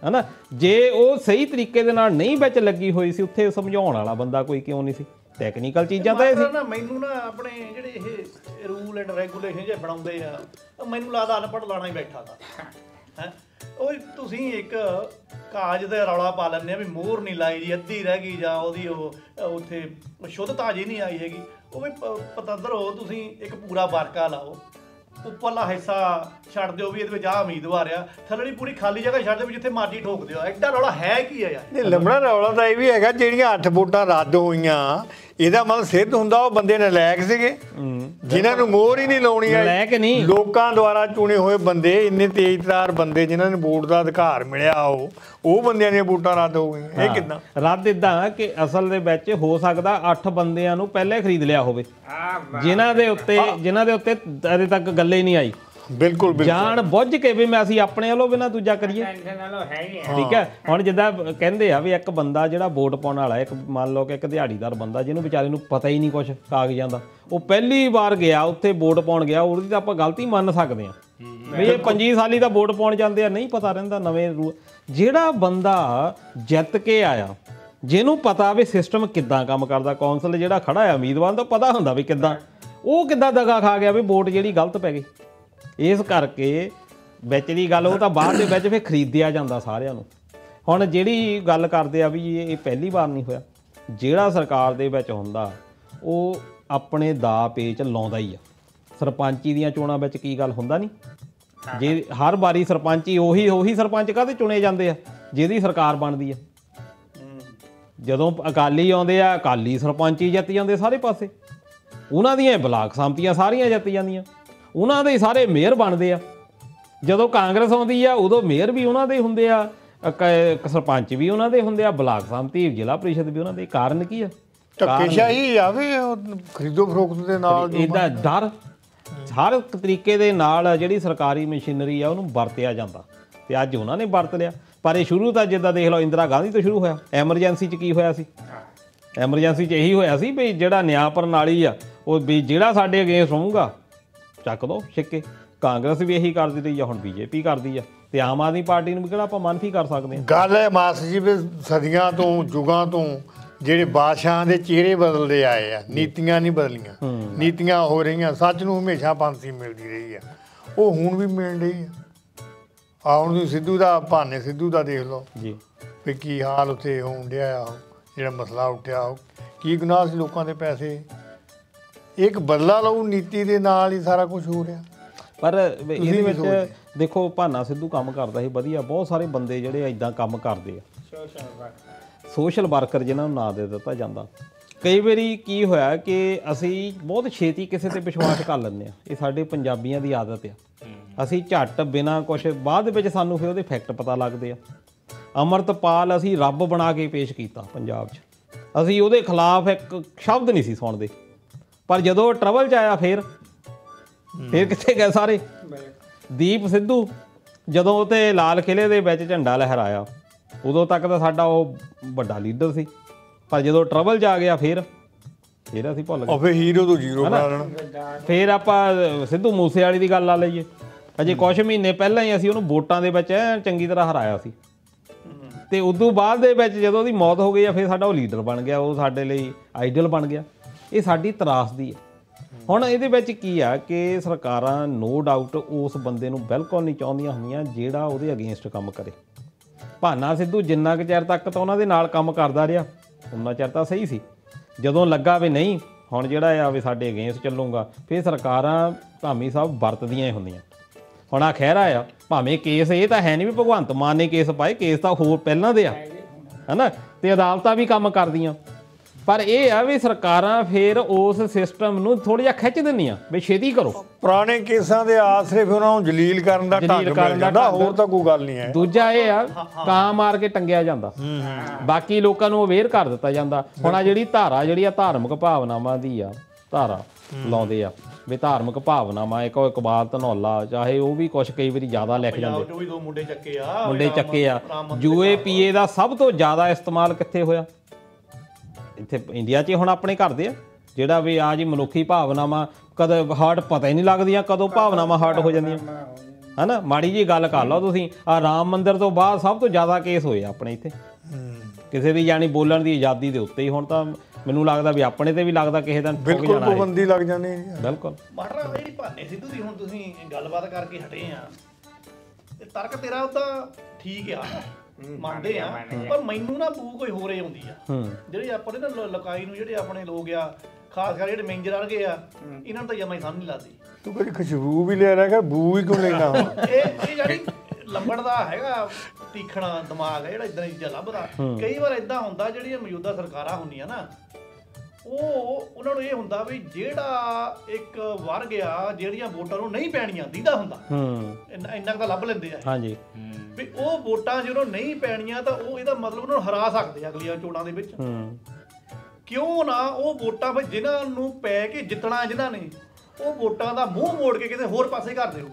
ਹਨਾ। ਜੇ ਉਹ ਸਹੀ ਤਰੀਕੇ ਦੇ ਨਾਲ ਨਹੀਂ ਵਿੱਚ ਲੱਗੀ ਹੋਈ ਸੀ, ਉੱਥੇ ਸਮਝਾਉਣ ਵਾਲਾ ਬੰਦਾ ਕੋਈ ਕਿਉਂ ਨਹੀਂ ਸੀ? ਟੈਕਨੀਕਲ ਚੀਜ਼ਾਂ ਤਾਂ ਇਹ ਸੀ। ਨਾ ਮੈਨੂੰ ਨਾ ਆਪਣੇ ਜਿਹੜੇ ਇਹ ਰੂਲ ਐਂਡ ਰੈਗੂਲੇਸ਼ਨ ਜੇ ਬਣਾਉਂਦੇ ਆ, ਉਹ ਮੈਨੂੰ ਲੱਗਦਾ ਅਨਪੜ੍ਹ ਲਾਣਾ ਹੀ ਬੈਠਾ ਤਾ ਹੈ। ਉਹ ਤੁਸੀਂ ਇੱਕ ਕਾਜ ਦਾ ਰੌਲਾ ਪਾ ਲੈਂਦੇ ਆ ਵੀ ਮੋਹਰ ਨਹੀਂ ਲਾਈ ਜੀ, ਅੱਧੀ ਰਹਿ ਗਈ, ਜਾਂ ਉਹਦੀ ਉਹ ਉੱਥੇ ਸ਼ੁੱਧਤਾ ਜੀ ਨਹੀਂ ਆਈ ਹੈਗੀ। ਉਹ ਵੀ ਪਤੰਦਰ ਹੋ ਤੁਸੀਂ, ਇੱਕ ਪੂਰਾ ਵਰਕਾ ਲਾਓ, ਉੱਪਰਲਾ ਹਿੱਸਾ ਛੱਡ ਦਿਓ ਵੀ ਇਹਦੇ ਵਿੱਚ ਆਹ ਉਮੀਦਵਾਰ ਆ, ਥੱਲੜੀ ਪੂਰੀ ਖਾਲੀ ਜਗ੍ਹਾ ਛੱਡ ਦਿਓ ਵੀ ਜਿੱਥੇ ਮਰਜ਼ੀ ਠੋਕ ਦਿਓ। ਐਡਾ ਰੌਲਾ ਹੈ ਕੀ ਆ ਯਾਰ? ਇਹ ਲੰਬੜਾ ਰੌਲਾ ਤਾਂ ਇਹ ਵੀ ਹੈਗਾ, ਜਿਹੜੀਆਂ 8 ਵੋਟਾਂ ਰੱਦ ਹੋਈਆਂ, ਇਹਦਾ ਮਤਲਬ ਸਿੱਧ ਹੁੰਦਾ ਉਹ ਬੰਦੇ ਨਲਾਇਕ ਸੀਗੇ ਜਿਨ੍ਹਾਂ ਨੂੰ ਮੋਹਰ ਹੀ ਨਹੀਂ ਲਾਉਣੀ ਨਲਾਇਕ ਨਹੀਂ, ਲੋਕਾਂ ਦੁਆਰਾ ਚੁਣੇ ਹੋਏ ਬੰਦੇ, ਇੰਨੇ ਤੇਜ਼ਧਾਰ ਬੰਦੇ ਜਿਨ੍ਹਾਂ ਨੂੰ ਵੋਟ ਦਾ ਅਧਿਕਾਰ ਮਿਲਿਆ, ਉਹ ਬੰਦਿਆਂ ਦੀਆਂ ਵੋਟਾਂ ਰੱਦ ਹੋ ਗਈਆਂ। ਇਹ ਕਿੱਦਾਂ ਰੱਦ? ਇਦਾਂ ਕਿ ਅਸਲ ਦੇ ਵਿੱਚ ਹੋ ਸਕਦਾ 8 ਬੰਦਿਆਂ ਨੂੰ ਪਹਿਲੇ ਖਰੀਦ ਲਿਆ ਹੋਵੇ, ਜਿਨ੍ਹਾਂ ਦੇ ਉੱਤੇ ਅਜੇ ਤੱਕ ਗੱਲੇ ਹੀ ਨਹੀਂ ਆਈ। ਬਿਲਕੁਲ ਜਾਣ ਬੁੱਝ ਕੇ ਵੀ ਮੈਂ ਅਸੀਂ ਆਪਣੇ ਵੱਲੋਂ ਬਿਨਾਂ ਦੂਜਾ ਕਰੀਏ। ਠੀਕ ਹੈ, ਹੁਣ ਜਿੱਦਾਂ ਕਹਿੰਦੇ ਆ ਵੀ ਇੱਕ ਬੰਦਾ ਜਿਹੜਾ ਵੋਟ ਪਾਉਣ ਵਾਲਾ, ਇੱਕ ਮੰਨ ਲਓ ਕਿ ਇੱਕ ਦਿਹਾੜੀਦਾਰ ਬੰਦਾ ਜਿਹਨੂੰ ਵਿਚਾਰੇ ਨੂੰ ਪਤਾ ਹੀ ਨਹੀਂ ਕੁਛ ਕਾਗਜ਼ਾਂ ਦਾ, ਉਹ ਪਹਿਲੀ ਵਾਰ ਗਿਆ ਉੱਥੇ ਵੋਟ ਪਾਉਣ ਗਿਆ, ਉਹਦੀ ਤਾਂ ਆਪਾਂ ਗਲਤੀ ਮੰਨ ਸਕਦੇ ਹਾਂ ਵੀ ਇਹ 25 ਸਾਲੀ ਦਾ ਵੋਟ ਪਾਉਣ ਜਾਂਦੇ ਆ, ਨਹੀਂ ਪਤਾ ਰਹਿੰਦਾ ਨਵੇਂ ਰੂਲ। ਜਿਹੜਾ ਬੰਦਾ ਜਿੱਤ ਕੇ ਆਇਆ, ਜਿਹਨੂੰ ਪਤਾ ਵੀ ਸਿਸਟਮ ਕਿੱਦਾਂ ਕੰਮ ਕਰਦਾ, ਕੌਂਸਲ ਜਿਹੜਾ ਖੜਾ ਆ ਉਮੀਦਵਾਰ ਦਾ ਪਤਾ ਹੁੰਦਾ ਵੀ ਕਿੱਦਾਂ, ਉਹ ਕਿੱਦਾਂ ਦਗਾ ਖਾ ਗਿਆ ਵੀ ਵੋਟ ਜਿਹੜੀ ਗਲਤ ਪੈ ਗਈ। ਇਸ ਕਰਕੇ ਵਿੱਚ ਦੀ ਗੱਲ ਉਹ ਤਾਂ ਬਾਅਦ ਦੇ ਵਿੱਚ ਫਿਰ ਖਰੀਦਿਆ ਜਾਂਦਾ ਸਾਰਿਆਂ ਨੂੰ। ਹੁਣ ਜਿਹੜੀ ਗੱਲ ਕਰਦੇ ਆ ਵੀ ਇਹ ਪਹਿਲੀ ਵਾਰ ਨਹੀਂ ਹੋਇਆ, ਜਿਹੜਾ ਸਰਕਾਰ ਦੇ ਵਿੱਚ ਹੁੰਦਾ ਉਹ ਆਪਣੇ ਦਾ ਪੇਚ ਲਾਉਂਦਾ ਹੀ ਆ। ਸਰਪੰਚੀ ਦੀਆਂ ਚੋਣਾਂ ਵਿੱਚ ਕੀ ਗੱਲ ਹੁੰਦਾ ਨਹੀਂ, ਜੇ ਹਰ ਵਾਰੀ ਸਰਪੰਚੀ ਉਹੀ ਸਰਪੰਚ ਕਾਹਦੇ ਚੁਣੇ ਜਾਂਦੇ ਆ ਜਿਹਦੀ ਸਰਕਾਰ ਬਣਦੀ ਆ। ਜਦੋਂ ਅਕਾਲੀ ਆਉਂਦੇ ਆ, ਅਕਾਲੀ ਸਰਪੰਚੀ ਜਿੱਤ ਜਾਂਦੇ ਸਾਰੇ ਪਾਸੇ, ਉਹਨਾਂ ਦੀਆਂ ਬਲਾਕ ਸੰਮਤੀਆਂ ਸਾਰੀਆਂ ਜਿੱਤ ਜਾਂਦੀਆਂ, ਉਹਨਾਂ ਦੇ ਸਾਰੇ ਮੇਅਰ ਬਣਦੇ ਆ। ਜਦੋਂ ਕਾਂਗਰਸ ਆਉਂਦੀ ਆ ਉਦੋਂ ਮੇਅਰ ਵੀ ਉਹਨਾਂ ਦੇ ਹੁੰਦੇ ਆ, ਸਰਪੰਚ ਵੀ ਉਹਨਾਂ ਦੇ ਹੁੰਦੇ ਆ, ਬਲਾਕ ਸੰਮਤੀ ਜ਼ਿਲ੍ਹਾ ਪ੍ਰੀਸ਼ਦ ਵੀ ਉਹਨਾਂ ਦੇ। ਕਾਰਨ ਕੀ ਆ? ਧੱਕੇਸ਼ਾਹੀ ਆਵੇ, ਖਰੀਦੋ ਫਰੋਖਤ ਦੇ ਨਾਲ ਇਹਦਾ ਡਰ ਹਰ ਇੱਕ ਤਰੀਕੇ ਦੇ ਨਾਲ ਜਿਹੜੀ ਸਰਕਾਰੀ ਮਸ਼ੀਨਰੀ ਆ ਉਹਨੂੰ ਵਰਤਿਆ ਜਾਂਦਾ, ਤੇ ਅੱਜ ਉਹਨਾਂ ਨੇ ਵਰਤ ਲਿਆ। ਪਰ ਇਹ ਸ਼ੁਰੂ ਤਾਂ ਜਿੱਦਾਂ ਦੇਖ ਲਓ ਇੰਦਰਾ ਗਾਂਧੀ ਤੋਂ ਸ਼ੁਰੂ ਹੋਇਆ। ਐਮਰਜੈਂਸੀ 'ਚ ਕੀ ਹੋਇਆ ਸੀ? ਐਮਰਜੈਂਸੀ 'ਚ ਇਹੀ ਹੋਇਆ ਸੀ ਵੀ ਜਿਹੜਾ ਨਿਆਂ ਪ੍ਰਣਾਲੀ ਆ ਉਹ ਵੀ ਜਿਹੜਾ ਸਾਡੇ ਅਗੇਂਸਟ ਹੋਊਗਾ ਚੱਕ ਦੋ ਸਿੱਕੇ। ਕਾਂਗਰਸ ਵੀ ਇਹੀ ਕਰਦੀ ਰਹੀ ਆ, ਹੁਣ ਬੀਜੇਪੀ ਕਰਦੀ ਆ, ਤੇ ਆਮ ਆਦਮੀ ਪਾਰਟੀ ਨੂੰ ਵੀ ਕਿਹੜਾ ਆਪਾਂ ਮਨਫੀ ਕਰ ਸਕਦੇ ਹਾਂ। ਗੱਲ ਹੈ ਮਾਸ ਜੀ ਵੀ ਸਦੀਆਂ ਤੋਂ, ਯੁਗਾਂ ਤੋਂ ਜਿਹੜੇ ਬਾਦਸ਼ਾਹਾਂ ਦੇ ਚਿਹਰੇ ਬਦਲਦੇ ਆਏ ਆ, ਨੀਤੀਆਂ ਨਹੀਂ ਬਦਲੀਆਂ, ਨੀਤੀਆਂ ਹੋ ਰਹੀਆਂ। ਸੱਚ ਨੂੰ ਹਮੇਸ਼ਾ ਫਾਂਸੀ ਮਿਲਦੀ ਰਹੀ ਆ, ਉਹ ਹੁਣ ਵੀ ਮਿਲ ਰਹੀ ਆ। ਹੁਣ ਤੁਸੀਂ ਸਿੱਧੂ ਦਾ, ਭਾਨੇ ਸਿੱਧੂ ਦਾ ਦੇਖ ਲਓ ਜੀ ਵੀ ਕੀ ਹਾਲ ਉੱਥੇ ਹੋਣ ਡਿਆ ਆ, ਜਿਹੜਾ ਮਸਲਾ ਉੱਠਿਆ, ਉਹ ਕੀ ਗੁਨਾਹ ਸੀ ਲੋਕਾਂ ਦੇ ਪੈਸੇ। ਇੱਕ ਬਦਲਾ ਲਓ ਨੀਤੀ ਦੇ ਨਾਲ ਹੀ ਸਾਰਾ ਕੁਝ ਹੋ ਰਿਹਾ। ਪਰ ਇਹਦੇ ਵਿੱਚ ਦੇਖੋ ਭਾਨਾ ਸਿੱਧੂ ਕੰਮ ਕਰਦਾ ਸੀ ਵਧੀਆ, ਬਹੁਤ ਸਾਰੇ ਬੰਦੇ ਜਿਹੜੇ ਇਦਾਂ ਕੰਮ ਕਰਦੇ ਆ, ਸੋਸ਼ਲ ਵਰਕਰ ਜਿਨ੍ਹਾਂ ਨੂੰ ਨਾਂ ਦੇ ਦਿੱਤਾ ਜਾਂਦਾ। ਕਈ ਵਾਰੀ ਕੀ ਹੋਇਆ ਕਿ ਅਸੀਂ ਬਹੁਤ ਛੇਤੀ ਕਿਸੇ ਤੇ ਵਿਸ਼ਵਾਸ ਕਰ ਲੈਂਦੇ ਆ, ਇਹ ਸਾਡੇ ਪੰਜਾਬੀਆਂ ਦੀ ਆਦਤ ਆ। ਅਸੀਂ ਝੱਟ ਬਿਨਾਂ ਕੁਛ ਬਾਅਦ ਵਿੱਚ ਸਾਨੂੰ ਫਿਰ ਉਹਦੇ ਫੈਕਟ ਪਤਾ ਲੱਗਦੇ ਆ। ਅਮਰਤਪਾਲ ਅਸੀਂ ਰੱਬ ਬਣਾ ਕੇ ਪੇਸ਼ ਕੀਤਾ ਪੰਜਾਬ 'ਚ, ਅਸੀਂ ਉਹਦੇ ਖਿਲਾਫ ਇੱਕ ਸ਼ਬਦ ਨਹੀਂ ਸੀ ਸੁਣਦੇ, ਪਰ ਜਦੋਂ ਟਰਬਲ 'ਚ ਆਇਆ ਫਿਰ ਕਿੱਥੇ ਗਏ ਸਾਰੇ? ਦੀਪ ਸਿੱਧੂ ਜਦੋਂ ਉਹ ਤੇ ਲਾਲ ਕਿਲ੍ਹੇ ਦੇ ਵਿੱਚ ਝੰਡਾ ਲਹਿਰਾਇਆ, ਉਦੋਂ ਤੱਕ ਤਾਂ ਸਾਡਾ ਉਹ ਵੱਡਾ ਲੀਡਰ ਸੀ, ਪਰ ਜਦੋਂ ਟਰਬਲ 'ਚ ਆ ਗਿਆ ਫਿਰ ਅਸੀਂ ਭੁੱਲ ਗਏ। ਫਿਰ ਹੀਰੋ ਤੋਂ ਜ਼ੀਰੋ ਬਣਾ ਲੈਣਾ। ਫਿਰ ਆਪਾਂ ਸਿੱਧੂ ਮੂਸੇਵਾਲੀ ਦੀ ਗੱਲ ਲਾ ਲਈਏ, ਅਜੇ ਕੁਛ ਮਹੀਨੇ ਪਹਿਲਾਂ ਹੀ ਅਸੀਂ ਉਹਨੂੰ ਵੋਟਾਂ ਦੇ ਵਿੱਚ ਚੰਗੀ ਤਰ੍ਹਾਂ ਹਰਾਇਆ ਸੀ, ਤੇ ਉਦੋਂ ਬਾਅਦ ਦੇ ਵਿੱਚ ਜਦੋਂ ਉਹਦੀ ਮੌਤ ਹੋ ਗਈ ਆ ਫਿਰ ਸਾਡਾ ਉਹ ਲੀਡਰ ਬਣ ਗਿਆ, ਉਹ ਸਾਡੇ ਲਈ ਆਈਡਲ ਬਣ ਗਿਆ। ਇਹ ਸਾਡੀ ਤਰਾਸਦੀ ਹੈ। ਹੁਣ ਇਹਦੇ ਵਿੱਚ ਕੀ ਆ ਕਿ ਸਰਕਾਰਾਂ ਨੋ ਡਾਊਟ ਉਸ ਬੰਦੇ ਨੂੰ ਬਿਲਕੁਲ ਨਹੀਂ ਚਾਹੁੰਦੀਆਂ ਹੁੰਦੀਆਂ ਜਿਹੜਾ ਉਹਦੇ ਅਗੇਂਸਟ ਕੰਮ ਕਰੇ। ਭਾਨਾ ਸਿੱਧੂ ਜਿੰਨਾ ਕੁ ਚਿਰ ਤੱਕ ਤਾਂ ਉਹਨਾਂ ਦੇ ਨਾਲ ਕੰਮ ਕਰਦਾ ਰਿਹਾ ਉਨਾ ਚਿਰ ਤਾਂ ਸਹੀ ਸੀ। ਜਦੋਂ ਲੱਗਾ ਵੀ ਨਹੀਂ ਹੁਣ ਜਿਹੜਾ ਆ ਵੀ ਸਾਡੇ ਅਗੇਂਸਟ ਚੱਲੂਗਾ, ਫਿਰ ਸਰਕਾਰਾਂ ਧਾਮੀ ਸਾਹਿਬ ਵਰਤਦੀਆਂ ਹੀ ਹੁੰਦੀਆਂ। ਹੁਣ ਆ ਖਹਿਰਾ ਆ, ਭਾਵੇਂ ਕੇਸ ਇਹ ਤਾਂ ਹੈ ਨਹੀਂ ਵੀ ਭਗਵੰਤ ਮਾਨ ਨੇ ਕੇਸ ਪਾਏ, ਕੇਸ ਤਾਂ ਹੋਰ ਪਹਿਲਾਂ ਦੇ ਆ, ਹਨਾ, ਤੇ ਅਦਾਲਤਾਂ ਵੀ ਕੰਮ ਕਰਦੀਆਂ। ਪਰ ਇਹ ਆ ਵੀ ਸਰਕਾਰਾਂ ਫਿਰ ਉਸ ਸਿਸਟਮ ਨੂੰ ਥੋੜ੍ਹਾ ਜਿਹਾ ਖਿੱਚ ਦਿੰਦੀਆਂ ਵੀ ਛੇਤੀ ਕਰੋ। ਪੁਰਾਣੇ ਕੇਸਾਂ ਦੇ ਆਸਰੇ ਫਿਰ ਉਹਨਾਂ ਨੂੰ ਜਲੀਲ ਕਰਨ ਦਾ ਢੰਗ ਮਿਲ ਜਾਂਦਾ, ਹੋਰ ਤਾਂ ਕੋਈ ਗੱਲ ਨਹੀਂ ਹੈ। ਦੂਜਾ ਇਹ ਆ ਕਾਂ ਮਾਰ ਕੇ ਟੰਗਿਆ ਜਾਂਦਾ, ਬਾਕੀ ਲੋਕਾਂ ਨੂੰ ਅਵੇਅਰ ਕਰ ਦਿੱਤਾ ਜਾਂਦਾ। ਹੁਣ ਆ ਜਿਹੜੀ ਧਾਰਾ ਜਿਹੜੀ ਆ ਧਾਰਮਿਕ ਭਾਵਨਾਵਾਂ ਦੀ ਆ ਧਾਰਾ ਲਾਉਂਦੇ ਆ ਵੀ ਧਾਰਮਿਕ ਭਾਵਨਾਵਾਂ, ਇੱਕ ਇਕਬਾਲ ਧਨੌਲਾ ਚਾਹੇ ਉਹ ਵੀ ਕੁਛ ਕਈ ਵਾਰੀ ਜ਼ਿਆਦਾ ਲਿਖ ਜਾਂਦੇ, ਮੁੰਡੇ ਚੱਕੇ ਆ। ਜੂਏ ਪੀਏ ਦਾ ਸਭ ਤੋਂ ਜ਼ਿਆਦਾ ਇਸਤੇਮਾਲ ਕਿੱਥੇ ਹੋਇਆ? ਇੱਥੇ ਇੰਡੀਆ 'ਚ ਹੁਣ ਆਪਣੇ ਘਰ ਦੇ ਆ, ਜਿਹੜਾ ਵੀ ਆ ਜੀ ਮਨੁੱਖੀ ਭਾਵਨਾਵਾਂ ਕਦੇ ਹਾਰਟ ਪਤਾ ਹੀ ਨਹੀਂ ਲੱਗਦੀਆਂ ਕਦੋਂ ਭਾਵਨਾਵਾਂ ਹਾਰਟ ਹੋ ਜਾਂਦੀਆਂ, ਹਨਾ ਮਾੜੀ ਜੀ ਗੱਲ ਕਰ ਲਓ ਤੁਸੀਂ ਆ ਰਾਮ ਮੰਦਿਰ ਤੋਂ ਬਾਅਦ ਸਭ ਤੋਂ ਜ਼ਿਆਦਾ ਕੇਸ ਹੋਏ ਆਪਣੇ ਇੱਥੇ ਕਿਸੇ ਦੀ ਯਾਨੀ ਬੋਲਣ ਦੀ ਆਜ਼ਾਦੀ ਦੇ ਉੱਤੇ ਹੀ। ਹੁਣ ਤਾਂ ਮੈਨੂੰ ਲੱਗਦਾ ਵੀ ਆਪਣੇ ਤੇ ਵੀ ਲੱਗਦਾ ਕਿਸੇ ਦਿਨ ਠੁੱਕ ਬਿਲਕੁਲ ਜਾਣਾ ਪਾਬੰਦੀ ਲੱਗ ਜਾਣੀ ਬਿਲਕੁਲ। ਮਾਟਰਾ ਜਿਹੜੀ ਭਾਨੇ ਸਿੱਧੂ ਦੀ ਹੁਣ ਤੁਸੀਂ ਗੱਲਬਾਤ ਕਰਕੇ ਹਟੇ ਆ ਤੇ ਤਰਕ ਤੇਰਾ ਉਹਦਾ ਠੀਕ ਆ ਮੰਨਦੇ ਆ, ਪਰ ਮੈਨੂੰ ਨਾ ਬੂ ਕੋਈ ਹੋਰ ਹੀ ਆਉਂਦੀ ਆ ਜਿਹੜੇ ਆਪਣੇ ਨਾ ਲਕਾਈ ਨੂੰ ਜਿਹੜੇ ਆਪਣੇ ਲੋਕ ਆ ਖਾਸ ਕਰ ਜਿਹੜੇ ਮੈਨੇਜਰ ਵਰਗੇ ਆ ਇਹਨਾਂ ਨੂੰ ਤਾਂ ਜਮਾਂ ਹੀ ਸਮਝ ਨਹੀਂ ਲੱਗਦੀ। ਤੂੰ ਕਦੀ ਖੁਸ਼ਬੂ ਵੀ ਲੈ ਰਿਹਾ ਬੂ ਵੀ ਕਿਉਂ ਲੈਣਾ ਇਹ ਜਿਹੜੀ ਲੰਬੜ ਦਾ ਹੈਗਾ ਤੀਖਣਾ ਦਿਮਾਗ ਹੈ ਜਿਹੜਾ ਇਦਾਂ ਦੀ ਚੀਜ਼ਾਂ ਲੱਭਦਾ। ਕਈ ਵਾਰ ਇਦਾਂ ਹੁੰਦਾ ਜਿਹੜੀਆਂ ਮੌਜੂਦਾ ਸਰਕਾਰਾਂ ਹੁੰਦੀਆਂ ਨਾ ਉਹਨਾਂ ਨੂੰ ਇਹ ਹੁੰਦਾ ਵੀ ਜਿਹੜਾ ਇੱਕ ਵਰਗ ਆ ਜਿਹੜੀਆਂ ਵੋਟਾਂ ਨੂੰ ਨਹੀਂ ਪੈਣੀਆਂ ਦੀਦਾ ਹੁੰਦਾ ਇੰਨਾ ਕੁ ਤਾਂ ਲੱਭ ਲੈਂਦੇ ਆ ਹਾਂਜੀ ਵੀ ਉਹ ਵੋਟਾਂ ਜਦੋਂ ਨਹੀਂ ਪੈਣੀਆਂ ਤਾਂ ਉਹ ਇਹਦਾ ਮਤਲਬ ਉਹਨਾਂ ਨੂੰ ਹਰਾ ਸਕਦੇ ਆ ਅਗਲੀਆਂ ਚੋਣਾਂ ਦੇ ਵਿੱਚ। ਕਿਉਂ ਨਾ ਉਹ ਵੋਟਾਂ ਫਿਰ ਜਿਨ੍ਹਾਂ ਨੂੰ ਪੈ ਕੇ ਜਿੱਤਣਾ ਜਿਨ੍ਹਾਂ ਨੇ ਉਹ ਵੋਟਾਂ ਦਾ ਮੂੰਹ ਮੋੜ ਕੇ ਕਿਤੇ ਹੋਰ ਪਾਸੇ ਕਰ ਦਿਓ।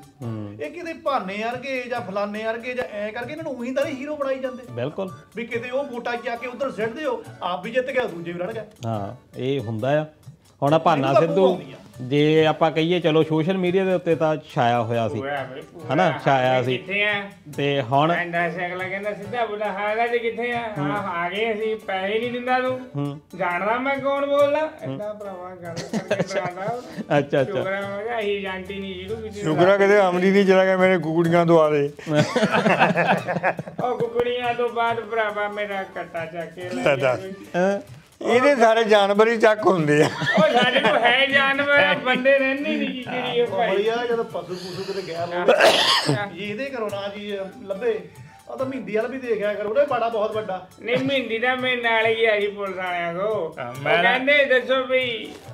ਇਹ ਕਿਤੇ ਭਾਨੇ ਵਰਗੇ ਜਾਂ ਫਲਾਨੇ ਵਰਗੇ ਜਾਂ ਐ ਕਰਕੇ ਇਹਨਾਂ ਨੂੰ ਉਹੀ ਤਾਂ ਹੀਰੋ ਬਣਾਈ ਜਾਂਦੇ ਬਿਲਕੁਲ ਵੀ ਕਿਤੇ ਉਹ ਵੋਟਾਂ ਜਾ ਕੇ ਉਧਰ ਸਿੱਟ ਦਿਓ ਆਪ ਵੀ ਜਿੱਤ ਗਿਆ ਦੂਜੇ ਵੀ ਰੜ ਗਿਆ। ਹਾਂ ਇਹ ਹੁੰਦਾ ਆ। ਹੁਣ ਭਾਨਾ ਸਿੱਧੂ ਜੇ ਆਪਾਂ ਕਹੀਏ ਚਲੋ ਸੋਸ਼ਲ ਮੀਡੀਆ ਦੇ ਉੱਤੇ ਤਾਂ ਛਾਇਆ ਹੋਇਆ ਸੀ ਹਨਾ ਛਾਇਆ ਸੀ ਤੇ ਹੁਣ ਕਹਿੰਦਾ ਸਿੱਧਾ ਬੁਲਾ ਹਾਲਾ ਜੀ ਕਿੱਥੇ ਆ ਆ ਗਏ ਅਸੀਂ ਪੈਸੇ ਨਹੀਂ ਦਿੰਦਾ ਤੂੰ ਜਾਣਦਾ ਮੈਂ ਕੌਣ ਬੋਲਦਾ ਏਦਾਂ ਭਰਾਵਾ ਗੱਲ ਕਰਕੇ ਡਰਾਉਂਦਾ। ਅੱਛਾ ਸ਼ੁਕਰ ਮੈਂ ਕਿਹਾ ਅਸੀਂ ਜਾਂਟੀ ਨਹੀਂ ਜਿਹਨੂੰ ਸ਼ੁਕਰ ਕਿਤੇ ਅਮਲੀ ਨਹੀਂ ਚਲਾ ਗਿਆ ਮੇਰੇ ਕੁਕੜੀਆਂ ਦੁਆਰੇ ਉਹ ਕੁਕੜੀਆਂ ਤੋਂ ਬਾਅਦ ਭਰਾਵਾ ਮੇਰਾ ਕੱਟਾ ਚੱਕ ਕੇ ਲੈ ਇਹਦੇ ਸਾਰੇ ਜਾਨਵਰ ਹੀ ਚੱਕ ਹੁੰਦੇ ਆ। ਉਹ ਸਾਡੇ ਕੋਲ ਹੈ ਜਾਨਵਰ ਬੰਦੇ ਰਹਿੰਦੇ ਨਹੀਂ ਕੀ ਕਰੀਏ ਭਾਈ ਬੜੀਆ ਜਦੋਂ ਪਸ਼ੂ ਪੂਸ਼ੂ ਕਿਤੇ ਗਿਆ ਲੋਕ ਜੀ ਇਹਦੇ ਘਰੋਂ ਨਾ ਜੀ ਲੱਭੇ ਉਹ ਤਾਂ ਮਹਿੰਦੀ ਵਾਲਾ ਵੀ ਦੇਖਿਆ ਕਰੋ ਉਹਦਾ ਬਾੜਾ ਬਹੁਤ ਵੱਡਾ। ਨਹੀਂ ਮਹਿੰਦੀ ਦਾ ਮੇਰੇ ਨਾਲ ਹੀ ਆਈ ਪੁਲਿਸ ਵਾਲਿਆਂ ਕੋ ਕਹਿੰਦੇ ਦੱਸੋ ਵੀ